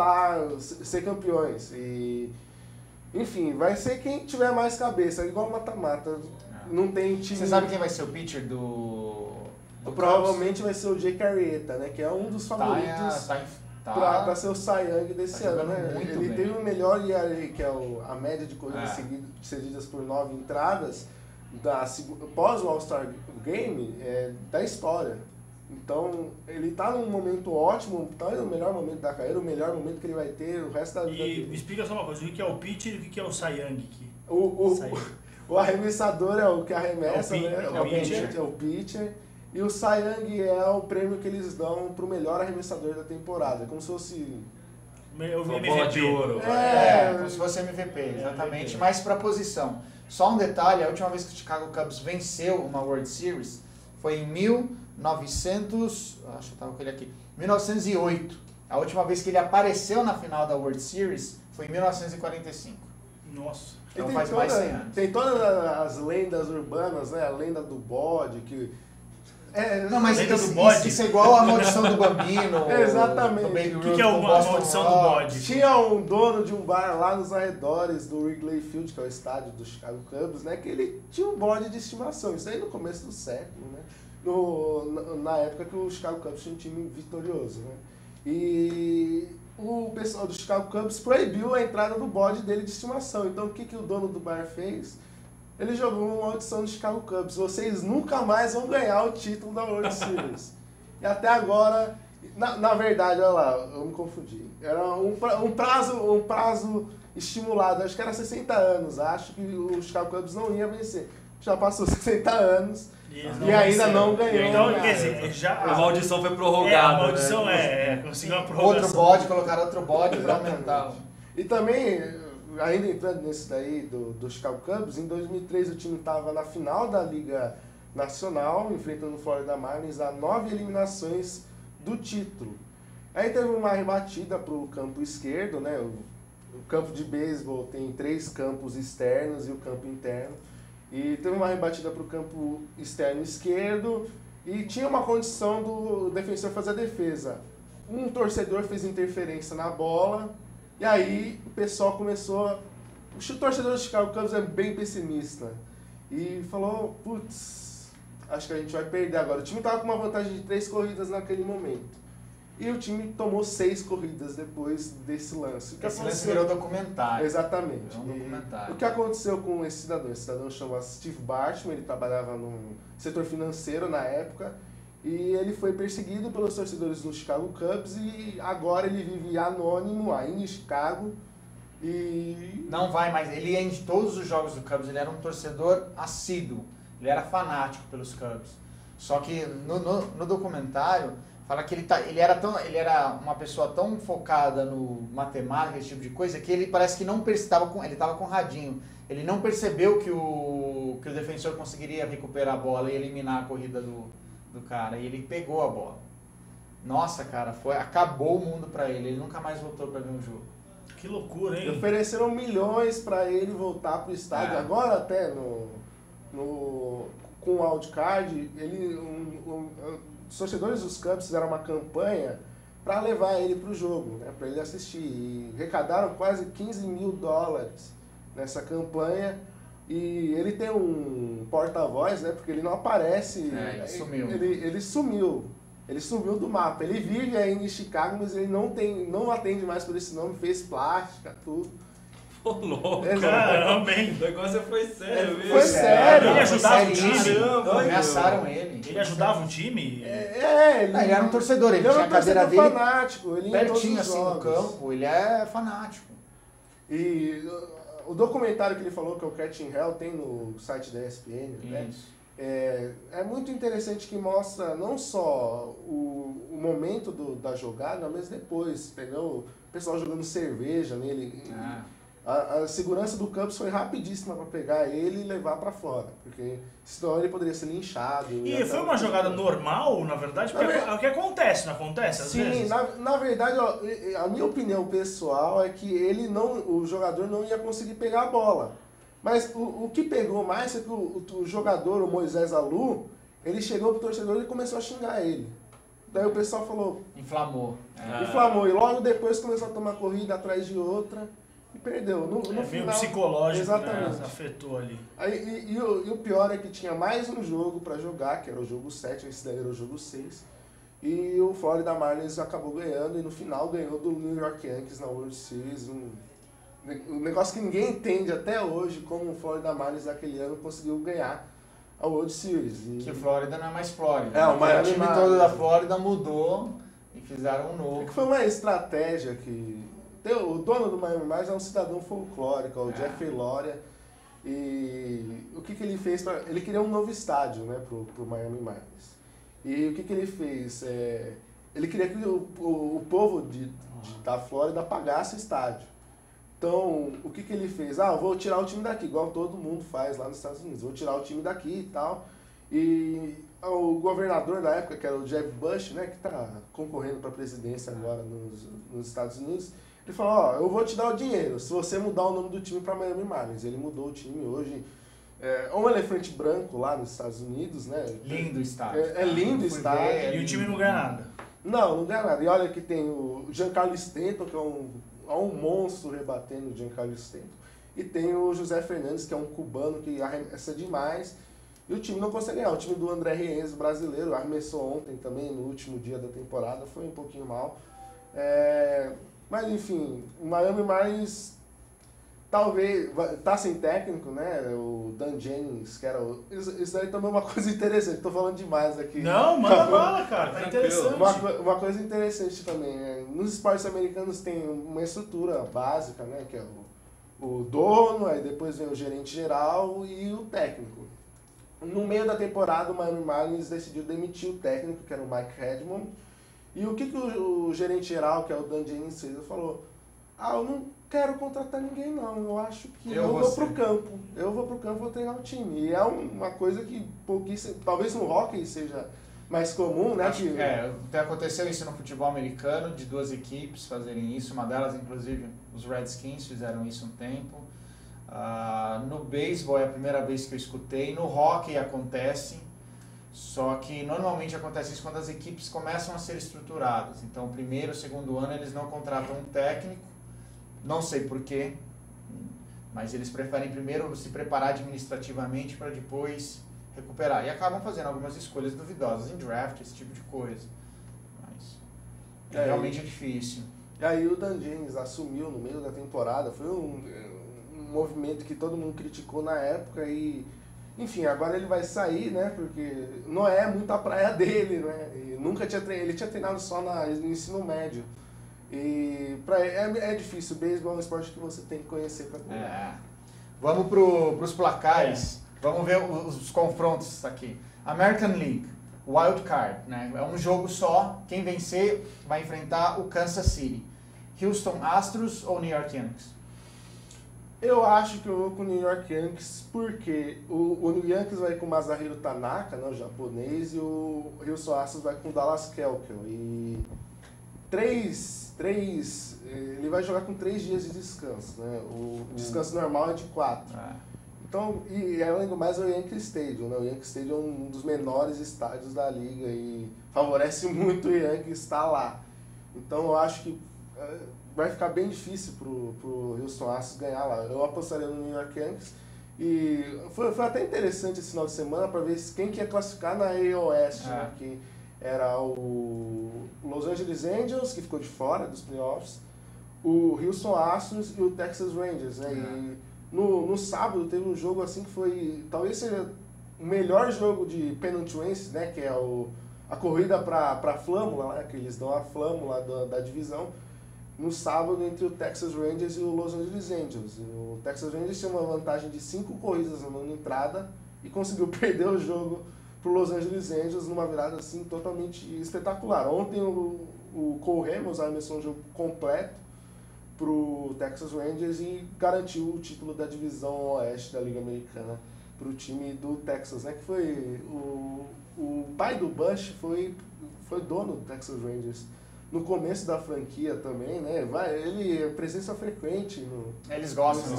ser campeões. E, enfim, vai ser quem tiver mais cabeça, igual o mata-mata. Não tem time... Você sabe quem vai ser o pitcher do Provavelmente vai ser o Jake Arrieta, né? Que é um dos favoritos para ser o Cy Young desse ano, né? Ele teve o melhor ERA, que é a média de corridas cedidas por 9 entradas, pós o All-Star Game, da história. Então, ele tá num momento ótimo, tá no melhor momento da carreira, o melhor momento que ele vai ter o resto da vida dele. E me explica só uma coisa, o que é o pitcher e o que é o Cy Young aqui? O arremessador é o que arremessa, né? É o pitcher. E o Cy Young é o prêmio que eles dão pro melhor arremessador da temporada. Como se fosse... bola de ouro. Como se fosse MVP, exatamente. Mas pra posição. Só um detalhe, a última vez que o Chicago Cubs venceu uma World Series foi em 1908. A última vez que ele apareceu na final da World Series foi em 1945. Nossa. Então faz mais 100 anos. Tem todas as lendas urbanas, né? A lenda do bode, que... Não, mas isso é igual a maldição do Bambino. Exatamente. O que é a maldição do bode? Tinha um dono de um bar lá nos arredores do Wrigley Field, que é o estádio do Chicago Cubs, né? Que ele tinha um bode de estimação. Isso aí no começo do século, né? Na época que o Chicago Cubs tinha um time vitorioso, né? E o pessoal do Chicago Cubs proibiu a entrada do bode dele de estimação. Então o que o dono do bar fez? Ele jogou uma audição do Chicago Cubs. Vocês nunca mais vão ganhar o título da World Series. E até agora, na verdade, olha lá, eu me confundi. Era um prazo estimulado, acho que era 60 anos. Acho que o Chicago Cubs não ia vencer. Já passou 60 anos e ainda não ganhou. Então, quer dizer, a maldição foi prorrogada. A maldição conseguiu a prorrogação. Colocaram outro bode para aumentar. E também... Ainda entrando nesse daí do Chicago Cubs, em 2003 o time estava na final da Liga Nacional, enfrentando o Florida Marlins a 9 eliminações do título. Aí teve uma rebatida para o campo esquerdo, né? O campo de beisebol tem 3 campos externos e o campo interno. E teve uma rebatida para o campo externo esquerdo e tinha uma condição do defensor fazer a defesa. Um torcedor fez interferência na bola. E aí o pessoal começou... O torcedor do Chicago Cubs é bem pessimista. E falou, putz, acho que a gente vai perder agora. O time estava com uma vantagem de 3 corridas naquele momento. E o time tomou 6 corridas depois desse lance. Esse lance virou documentário. Exatamente. Virou documentário. O que aconteceu com esse cidadão? Esse cidadão chama Steve Bartman, ele trabalhava no setor financeiro na época. E ele foi perseguido pelos torcedores do Chicago Cubs e agora ele vive anônimo ainda em Chicago e... Não vai mais, ele ia em todos os jogos do Cubs, ele era um torcedor assíduo, ele era fanático pelos Cubs. Só que no documentário fala que ele era uma pessoa tão focada no matemática, esse tipo de coisa, que ele parece que não estava com radinho. Ele não percebeu que o defensor conseguiria recuperar a bola e eliminar a corrida do cara, e ele pegou a bola. Nossa, cara, acabou o mundo pra ele nunca mais voltou pra ver um jogo. Que loucura, hein? Ofereceram milhões pra ele voltar pro estádio, agora até com o wildcard, os torcedores dos Cubs fizeram uma campanha pra levar ele pro jogo, né, pra ele assistir, e arrecadaram quase $15 mil nessa campanha. E ele tem um porta-voz, né? Porque ele não aparece. Ele sumiu. Ele sumiu. Ele sumiu do mapa. Ele vive ainda em Chicago, mas ele não atende mais por esse nome, fez plástica, tudo. Pô, louco. Caramba, hein? O negócio foi sério mesmo. Foi sério. Ele ajudava o time. Caramba, ameaçaram ele. Ele ajudava o time? Ele era um torcedor, ele tinha era a cadeira dele fanático, ele pertinho assim jogos. no campo, ele é fanático. E o documentário que ele falou, que é o Catching Hell, tem no site da ESPN, né? É muito interessante, que mostra não só o momento da jogada, mas depois, entendeu? O pessoal jogando cerveja nele. A segurança do campus foi rapidíssima para pegar ele e levar para fora, porque senão ele poderia ser linchado. E foi uma jogada normal, na verdade? Porque é o que acontece, não acontece às vezes? Sim, na verdade, ó, a minha opinião pessoal é que o jogador não ia conseguir pegar a bola. Mas o que pegou mais é que o jogador, o Moisés Alou, ele chegou pro torcedor e começou a xingar ele. Daí o pessoal falou... Inflamou. Inflamou. E logo depois começou a tomar corrida atrás de outra e perdeu. No meio final, psicológico, exatamente. Né? Afetou ali. E o pior é que tinha mais um jogo para jogar, que era o jogo 7, esse daí era o jogo 6. E o Florida Marlins acabou ganhando e no final ganhou do New York Yankees na World Series. Um negócio que ninguém entende até hoje, como o Florida Marlins naquele ano conseguiu ganhar a World Series. Que Flórida não é mais Flórida. O Miami time todo da Flórida mudou e fizeram um novo. É que foi uma estratégia que... O dono do Miami Marlins é um cidadão folclórico, o Jeffrey Loria. E o que ele fez? Ele queria um novo estádio, né, pro Miami Marlins. E o que ele fez? Ele queria que o povo da Flórida pagasse o estádio. Então, o que ele fez? Vou tirar o time daqui, igual todo mundo faz lá nos Estados Unidos. Vou tirar o time daqui e tal. E o governador da época, que era o Jeb Bush, né, que está concorrendo para a presidência agora nos Estados Unidos, ele falou, eu vou te dar o dinheiro se você mudar o nome do time para Miami Marlins. Ele mudou o time hoje. É um elefante branco lá nos Estados Unidos, né? Lindo o estádio. É lindo o estádio. E o time não ganha nada. Não ganha nada. E olha que tem o Giancarlo Stanton, que é um monstro rebatendo o Giancarlo Stanton. E tem o José Fernandes, que é um cubano que arremessa demais. E o time não consegue ganhar. O time do André Rienzo, brasileiro, arremessou ontem também, no último dia da temporada. Foi um pouquinho mal. Mas enfim, o Miami Marlins talvez tá sem técnico, né? O Dan Jennings, que era isso aí também é uma coisa interessante. Tô falando demais aqui. Não, manda bala, cara. Tá interessante. Uma coisa interessante também, né? Nos esportes americanos tem uma estrutura básica, né? Que é o dono, aí depois vem o gerente geral e o técnico. No meio da temporada, o Miami Marlins decidiu demitir o técnico, que era o Mike Redmond. E o que o gerente geral, que é o Dan Jennings, fez? Ele falou, eu não quero contratar ninguém não, eu acho que eu vou pro campo. Eu vou pro campo, vou treinar o time. E é uma coisa que talvez no hockey seja mais comum, né? Aconteceu isso no futebol americano, de duas equipes fazerem isso. Uma delas, inclusive, os Redskins fizeram isso um tempo. No beisebol é a primeira vez que eu escutei. No hockey acontece. Só que normalmente acontece isso quando as equipes começam a ser estruturadas. Então, o primeiro, segundo ano, eles não contratam um técnico, não sei porquê, mas eles preferem primeiro se preparar administrativamente para depois recuperar. E acabam fazendo algumas escolhas duvidosas em draft, esse tipo de coisa. Mas realmente é difícil. E aí o Dan Jennings assumiu no meio da temporada, foi um movimento que todo mundo criticou na época e... Enfim, agora ele vai sair, né? Porque não é muito a praia dele, né? E ele tinha treinado só no ensino médio. E é difícil. O beisebol é um esporte que você tem que conhecer para ganhar. Vamos pros placares. Vamos ver os confrontos aqui. American League, Wild Card, né? É um jogo só. Quem vencer vai enfrentar o Kansas City. Houston Astros ou New York Yankees? Eu acho que eu vou com o New York Yankees porque o Yankees vai com o Masahiro Tanaka, né, o japonês, e o Houston Astros vai com o Dallas Keuchel. E ele vai jogar com 3 dias de descanso, né? O descanso normal é de 4. Então, e além do mais é o Yankee Stadium, né? O Yankee Stadium é um dos menores estádios da liga e favorece muito o Yankees estar lá. Então eu acho que vai ficar bem difícil pro Houston Astros ganhar lá. Eu apostaria no New York Yankees E foi até interessante esse final de semana para ver quem que ia classificar na AOS, né? Que era o Los Angeles Angels, que ficou de fora dos playoffs, o Houston Astros e o Texas Rangers, né? E no sábado teve um jogo assim que foi, talvez seja o melhor jogo de Pennant Race, né? Que é a corrida para flâmula, né? Que eles dão a flâmula da divisão. No sábado, entre o Texas Rangers e o Los Angeles Angels. O Texas Rangers tinha uma vantagem de 5 corridas na entrada e conseguiu perder o jogo para o Los Angeles Angels numa virada assim totalmente espetacular. Ontem o Cole Hamels arremessou um jogo completo para o Texas Rangers e garantiu o título da divisão oeste da Liga Americana para o time do Texas, né? Que foi o pai do Bush foi dono do Texas Rangers. No começo da franquia também, né? Ele é presença frequente. Eles gostam,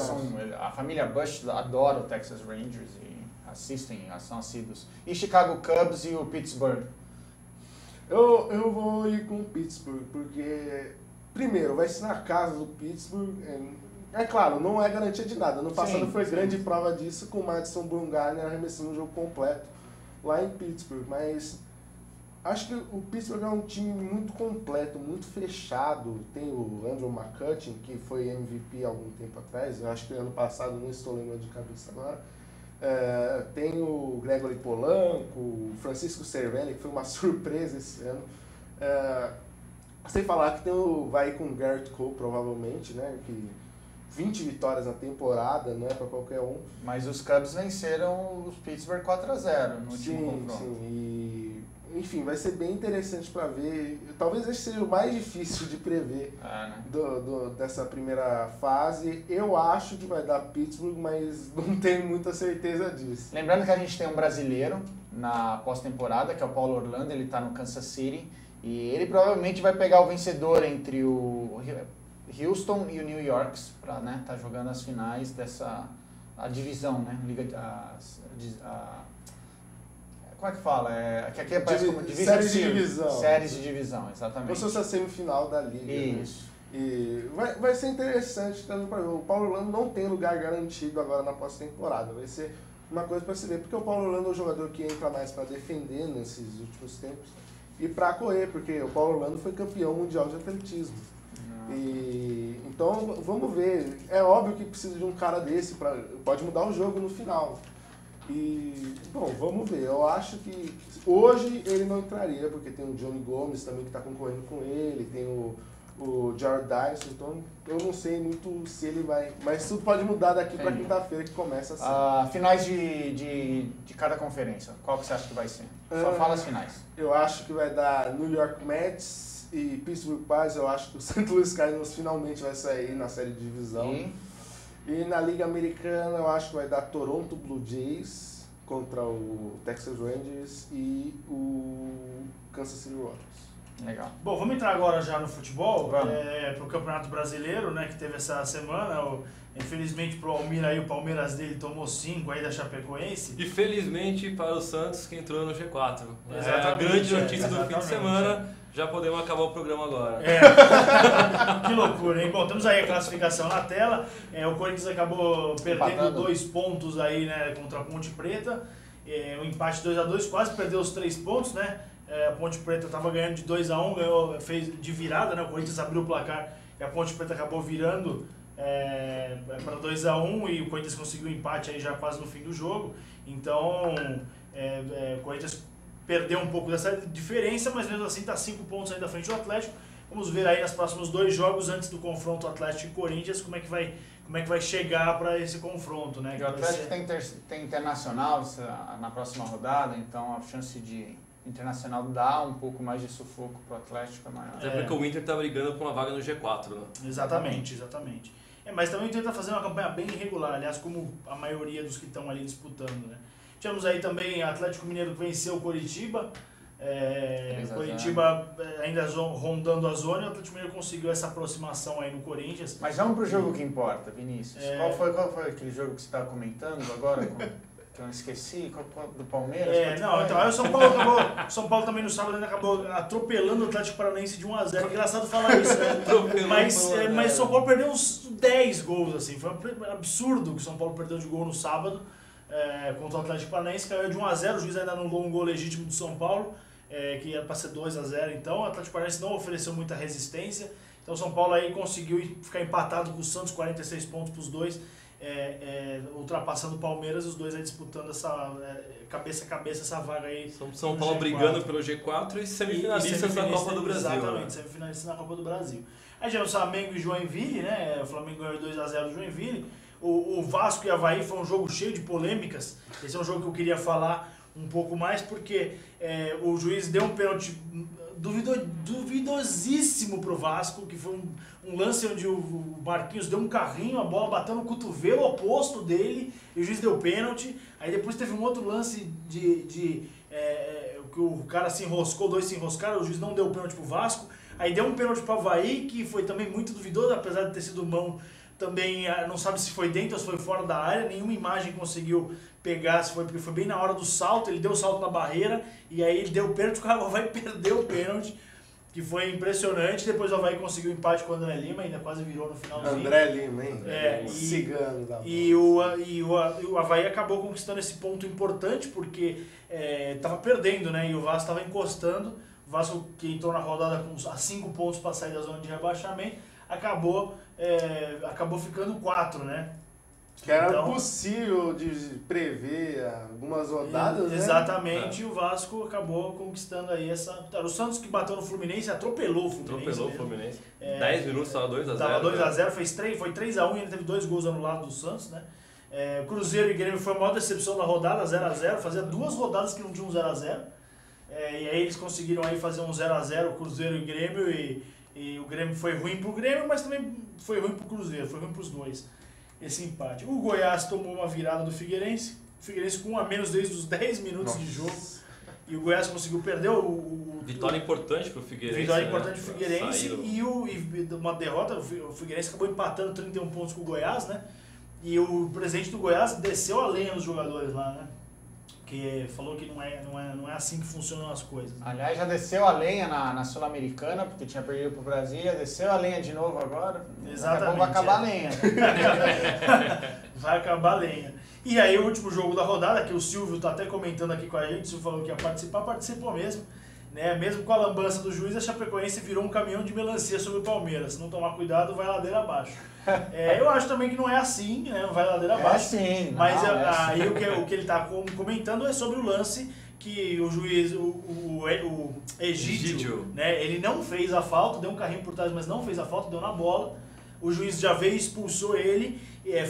a família Bush adora o Texas Rangers e assistem, são assíduos. E Chicago Cubs e o Pittsburgh? Eu vou ir com o Pittsburgh, porque, primeiro, vai ser na casa do Pittsburgh. É claro, não é garantia de nada. No passado foi grande prova disso com o Madison Bumgarner arremessando um jogo completo lá em Pittsburgh, mas acho que o Pittsburgh é um time muito completo, muito fechado. Tem o Andrew McCutchen, que foi MVP há algum tempo atrás. Eu acho que ano passado, não estou lembrando de cabeça agora. Tem o Gregory Polanco, o Francisco Cervelli, que foi uma surpresa esse ano. Sem falar que vai com o Garrett Cole, provavelmente, né? Que 20 vitórias na temporada, não é para qualquer um. Mas os Cubs venceram os Pittsburgh 4-0 no último confronto. Sim. Enfim, vai ser bem interessante para ver. Talvez esse seja o mais difícil de prever dessa primeira fase. Eu acho que vai dar Pittsburgh, mas não tenho muita certeza disso. Lembrando que a gente tem um brasileiro na pós-temporada, que é o Paulo Orlando, ele está no Kansas City. E ele provavelmente vai pegar o vencedor entre o Houston e o New York para tá jogando as finais a divisão, né? Como é que fala? Aqui aparece como séries de divisão. Séries de divisão, exatamente. Como se fosse a semifinal da liga. Isso. Né? E vai ser interessante também para ver. O Paulo Orlando não tem lugar garantido agora na pós-temporada. Vai ser uma coisa para se ver, porque o Paulo Orlando é um jogador que entra mais para defender nesses últimos tempos e para correr, porque o Paulo Orlando foi campeão mundial de atletismo. Então vamos ver. É óbvio que precisa de um cara desse, pode mudar o jogo no final. E, bom, vamos ver. Eu acho que hoje ele não entraria, porque tem o Johnny Gomes também que está concorrendo com ele, tem o Jared Dyson, então eu não sei muito se ele vai. Mas tudo pode mudar daqui para quinta-feira, que começa assim. Finais de cada conferência, qual que você acha que vai ser? Só fala as finais. Eu acho que vai dar New York Mets e Pittsburgh Pirates. Eu acho que o St. Louis Cardinals finalmente vai sair na série de divisão. E na Liga Americana eu acho que vai dar Toronto Blue Jays contra o Texas Rangers e o Kansas City Royals. Legal. Bom, vamos entrar agora já no futebol, para o Campeonato Brasileiro, né, que teve essa semana. Infelizmente para o Almir aí, o Palmeiras dele tomou 5 aí da Chapecoense. E felizmente para o Santos, que entrou no G4. A grande notícia do fim de semana. Já podemos acabar o programa agora. Que loucura, hein? Bom, temos aí a classificação na tela. O Corinthians acabou perdendo 2 pontos aí, né, contra a Ponte Preta. Um empate 2-2, quase perdeu os 3 pontos, né? A Ponte Preta estava ganhando de 2-1, fez de virada, né? O Corinthians abriu o placar e a Ponte Preta acabou virando para 2-1 e o Corinthians conseguiu o empate aí já quase no fim do jogo. Então, o Corinthians perdeu um pouco dessa diferença, mas mesmo assim está 5 pontos ainda à frente do Atlético. Vamos ver aí nos próximos 2 jogos antes do confronto Atlético e Corinthians como é que vai chegar para esse confronto, né? O Atlético tem Internacional na próxima rodada, então a chance de Internacional dar um pouco mais de sufoco para o Atlético é maior. Até porque o Inter está brigando por uma vaga no G4, né? Exatamente. Mas também o Inter está fazendo uma campanha bem irregular, aliás, como a maioria dos que estão ali disputando, né? Tivemos aí também Atlético Mineiro que venceu o Coritiba. Coritiba ainda rondando a zona, e o Atlético Mineiro conseguiu essa aproximação aí no Corinthians. Mas vamos pro jogo que importa, Vinícius. Qual foi aquele jogo que você estava comentando agora? que eu esqueci, do Palmeiras. Então aí o São Paulo também no sábado ainda acabou atropelando o Atlético Paranaense de 1-0. Engraçado falar isso, né? mas o São Paulo perdeu uns 10 gols, assim. Foi um absurdo que o São Paulo perdeu de gol no sábado contra o Atlético Paranaense. Caiu de 1-0, o juiz ainda anulou um gol legítimo do São Paulo, que era para ser 2-0. Então o Atlético Paranaense não ofereceu muita resistência. Então o São Paulo aí conseguiu ficar empatado com o Santos, 46 pontos para os dois. Ultrapassando o Palmeiras, os dois aí disputando essa cabeça a cabeça essa vaga aí. São Paulo G4. Brigando pelo G4 e semifinalistas na Copa do Brasil. Exatamente, semifinalistas na Copa do Brasil. Aí já o Flamengo e Joinville, né? O Flamengo ganhou 2-0 do Joinville. O Vasco e Avaí foi um jogo cheio de polêmicas. Esse é um jogo que eu queria falar um pouco mais, porque o juiz deu um pênalti duvidosíssimo pro Vasco, que foi um lance onde o Marquinhos deu um carrinho, a bola bateu no cotovelo oposto dele e o juiz deu pênalti. Aí depois teve um outro lance que o cara se enroscou, dois se enroscaram, o juiz não deu pênalti pro Vasco. Aí deu um pênalti pro Avaí, que foi também muito duvidoso, apesar de ter sido mão, também não sabe se foi dentro ou se foi fora da área, nenhuma imagem conseguiu pegar, porque foi bem na hora do salto, ele deu o salto na barreira e aí ele deu o pênalti, o Avaí perdeu o pênalti, que foi impressionante. Depois o Avaí conseguiu o empate com o André Lima, ainda quase virou no finalzinho. André Lima, hein? Cigano da bola. E o Avaí acabou conquistando esse ponto importante, porque estava perdendo, né? E o Vasco estava encostando. O Vasco, que entrou na rodada a 5 pontos para sair da zona de rebaixamento, acabou ficando 4, né? Que era possível de prever algumas rodadas, né? Exatamente, o Vasco acabou conquistando aí essa... O Santos, que bateu no Fluminense, atropelou o Fluminense. 10 minutos, estava 2-0. Estava 2-0, foi 3-1 e ele teve 2 gols anulados do Santos, né? Cruzeiro e Grêmio foi a maior decepção da rodada, 0-0. Fazia 2 rodadas que não tinha um 0-0. E aí eles conseguiram aí fazer um 0-0, o Cruzeiro e o Grêmio, e o Grêmio foi ruim pro Grêmio, mas também foi ruim pro Cruzeiro, foi ruim pros dois, esse empate. O Goiás tomou uma virada do Figueirense, o Figueirense com 1 a menos desde os 10 minutos de jogo, e o Goiás conseguiu perder vitória importante pro Figueirense. Vitória importante pro Figueirense, e uma derrota, o Figueirense acabou empatando 31 pontos com o Goiás, né? E o presidente do Goiás desceu a lenha nos jogadores lá, né? Que falou que não é assim que funcionam as coisas. Aliás, já desceu a lenha na Sul-Americana, porque tinha perdido pro Brasília, desceu a lenha de novo agora. Exatamente. Vai acabar a lenha. Vai acabar a lenha. E aí o último jogo da rodada, que o Silvio tá até comentando aqui com a gente, o Silvio falou que ia participar, participou mesmo. Né? Mesmo com a lambança do juiz, a Chapecoense virou um caminhão de melancia sobre o Palmeiras. Se não tomar cuidado, vai ladeira abaixo. Eu acho também que não é assim, né? Não vai ladeira abaixo. Sim, mas aí o que ele está comentando é sobre o lance que o juiz, o Egídio, né? Ele não fez a falta, deu um carrinho por trás, mas não fez a falta, deu na bola. O juiz já veio, expulsou ele,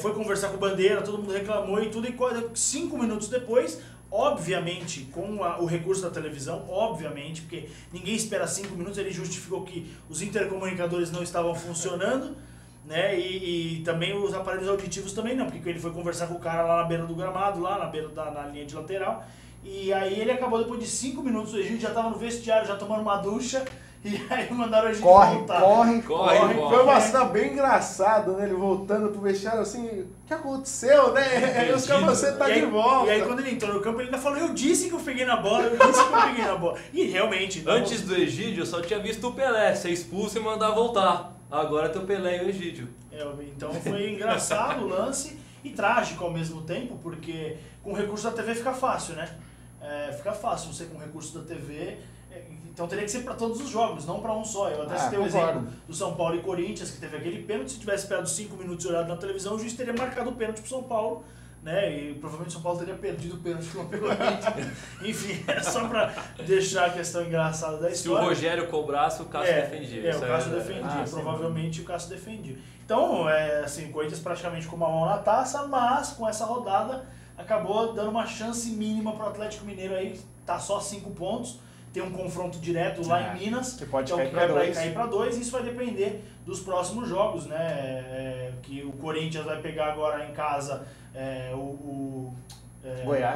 foi conversar com o Bandeira, todo mundo reclamou e tudo, e 5 minutos depois, obviamente, com o recurso da televisão, obviamente, porque ninguém espera 5 minutos, ele justificou que os intercomunicadores não estavam funcionando, né? E também os aparelhos auditivos também não, porque ele foi conversar com o cara lá na beira do gramado, lá na beira na linha de lateral, e aí ele acabou, depois de 5 minutos, o Egídio já estava no vestiário, já tomando uma ducha, e aí mandaram a gente voltar. Corre. Foi uma cena bem engraçada, né? Ele voltando pro vestiário assim, o que aconteceu, né? Aí os caras, você tá de volta. E aí quando ele entrou no campo, ele ainda falou, eu disse que eu peguei na bola. E realmente... Antes do Egídio, eu só tinha visto o Pelé ser expulso e mandar voltar. Agora tem o Pelé e o Egídio. Então foi engraçado o lance e trágico ao mesmo tempo, porque com o recurso da TV fica fácil, né? Fica fácil você com o recurso da TV... Então teria que ser para todos os jogos, não para um só. Eu até citei o exemplo do São Paulo e Corinthians, que teve aquele pênalti. Se tivesse esperado 5 minutos e olhado na televisão, o juiz teria marcado o pênalti pro São Paulo, né? E provavelmente o São Paulo teria perdido o pênalti pelo Corinthians. Enfim, é só para deixar a questão engraçada da história. Se o Rogério cobrasse, o Cássio defendia. O Cássio defendia, provavelmente o Cássio defendia. Então, assim, o Corinthians praticamente com uma mão na taça, mas com essa rodada acabou dando uma chance mínima pro Atlético Mineiro aí, tá só 5 pontos. Tem um confronto direto lá em Minas, que pode cair para 2, e isso vai depender dos próximos jogos, né? Que o Corinthians vai pegar agora em casa o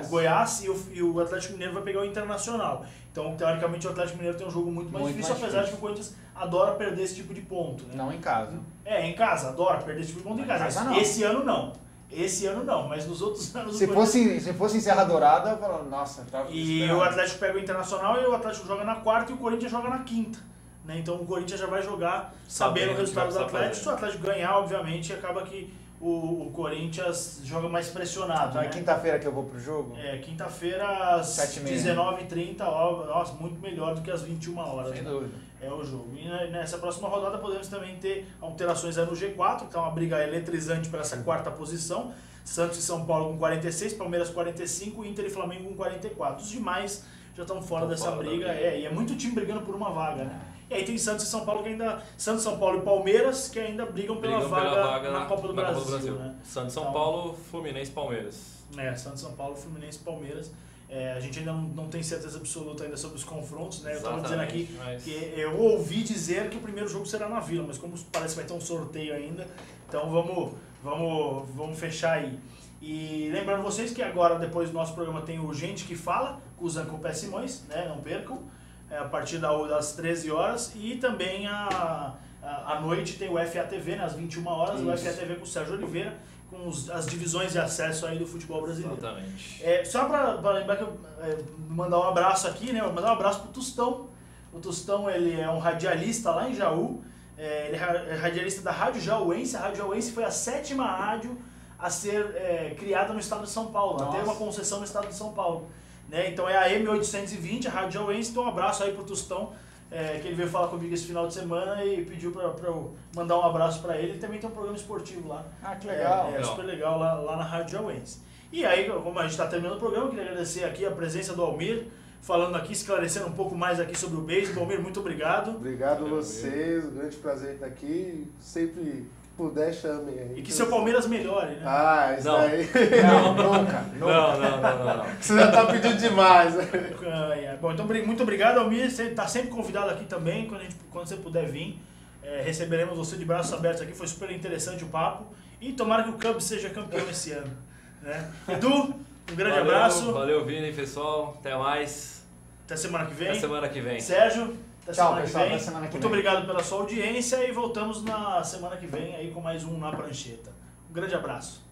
Goiás e o Atlético Mineiro vai pegar o Internacional. Então, teoricamente, o Atlético Mineiro tem um jogo muito mais difícil, apesar de que o Corinthians adora perder esse tipo de ponto. Né? Não em casa. Em casa, adora perder esse tipo de ponto em casa. Não. Esse ano não. Esse ano não, mas nos outros anos... Se fosse em Serra Dourada, eu falo, nossa... E o Atlético pega o Internacional e o Atlético joga na quarta e o Corinthians joga na quinta. Né? Então o Corinthians já vai jogar sabendo o resultado do Atlético. Se o Atlético ganhar, obviamente, acaba que o Corinthians joga mais pressionado. Então né? é quinta-feira que eu vou pro jogo? Quinta-feira às 19h30, nossa, muito melhor do que às 21 horas. Sem né? dúvida. É o jogo. E nessa próxima rodada podemos também ter alterações aí no G4, que é uma briga eletrizante para essa quarta posição. Santos e São Paulo com 46, Palmeiras 45, Inter e Flamengo com 44. Os demais já estão fora dessa briga. E é muito time brigando por uma vaga, né? E aí tem Santos e São Paulo que ainda. Santos, São Paulo e Palmeiras que ainda brigam pela vaga na Copa do Brasil. Né? Santos, São Paulo, Fluminense, Palmeiras. Santos, São Paulo, Fluminense, Palmeiras. A gente ainda não tem certeza absoluta ainda sobre os confrontos, né? Eu estava dizendo aqui que eu ouvi dizer que o primeiro jogo será na Vila, mas como parece que vai ter um sorteio ainda, então vamos fechar aí. E lembrando vocês que agora, depois do nosso programa, tem o Gente que Fala, com o Zancopé Simões, né? Não percam, a partir das 13 horas, e também à noite tem o FATV, né? Às 21 horas, o FATV com o Sérgio Oliveira, com as divisões de acesso aí do futebol brasileiro. Exatamente. Só para lembrar que eu mandar um abraço aqui, né? Vou mandar um abraço pro Tostão. O Tostão, ele é um radialista lá em Jaú. Ele é radialista da Rádio Jauense. A Rádio Jauense foi a 7ª rádio a ser criada no estado de São Paulo. Até uma concessão no estado de São Paulo. Né? Então é a M820, a Rádio Jauense. Então um abraço aí pro Tostão. Que ele veio falar comigo esse final de semana e pediu para eu mandar um abraço para ele. Ele também tem um programa esportivo lá. Ah, que legal. Super legal lá na Rádio Jauense. E aí, como a gente está terminando o programa, eu queria agradecer aqui a presença do Almir, falando aqui, esclarecendo um pouco mais aqui sobre o beisebol. Almir, muito obrigado. Obrigado a vocês, um grande prazer estar aqui. Sempre puder, chamem aí. E que seu Palmeiras melhore, né? Isso aí. Não, nunca. Não. Você já tá pedindo demais. Bom, então muito obrigado, Almir. Você está sempre convidado aqui também, quando você puder vir. Receberemos você de braços abertos aqui, foi super interessante o papo. E tomara que o Cubs seja campeão esse ano. Né? Edu, um grande abraço. Valeu, Vini, pessoal. Até mais. Até semana que vem. Até semana que vem. Sérgio, tchau, pessoal. Até semana que vem. Muito obrigado pela sua audiência e voltamos na semana que vem aí com mais um Na Prancheta. Um grande abraço.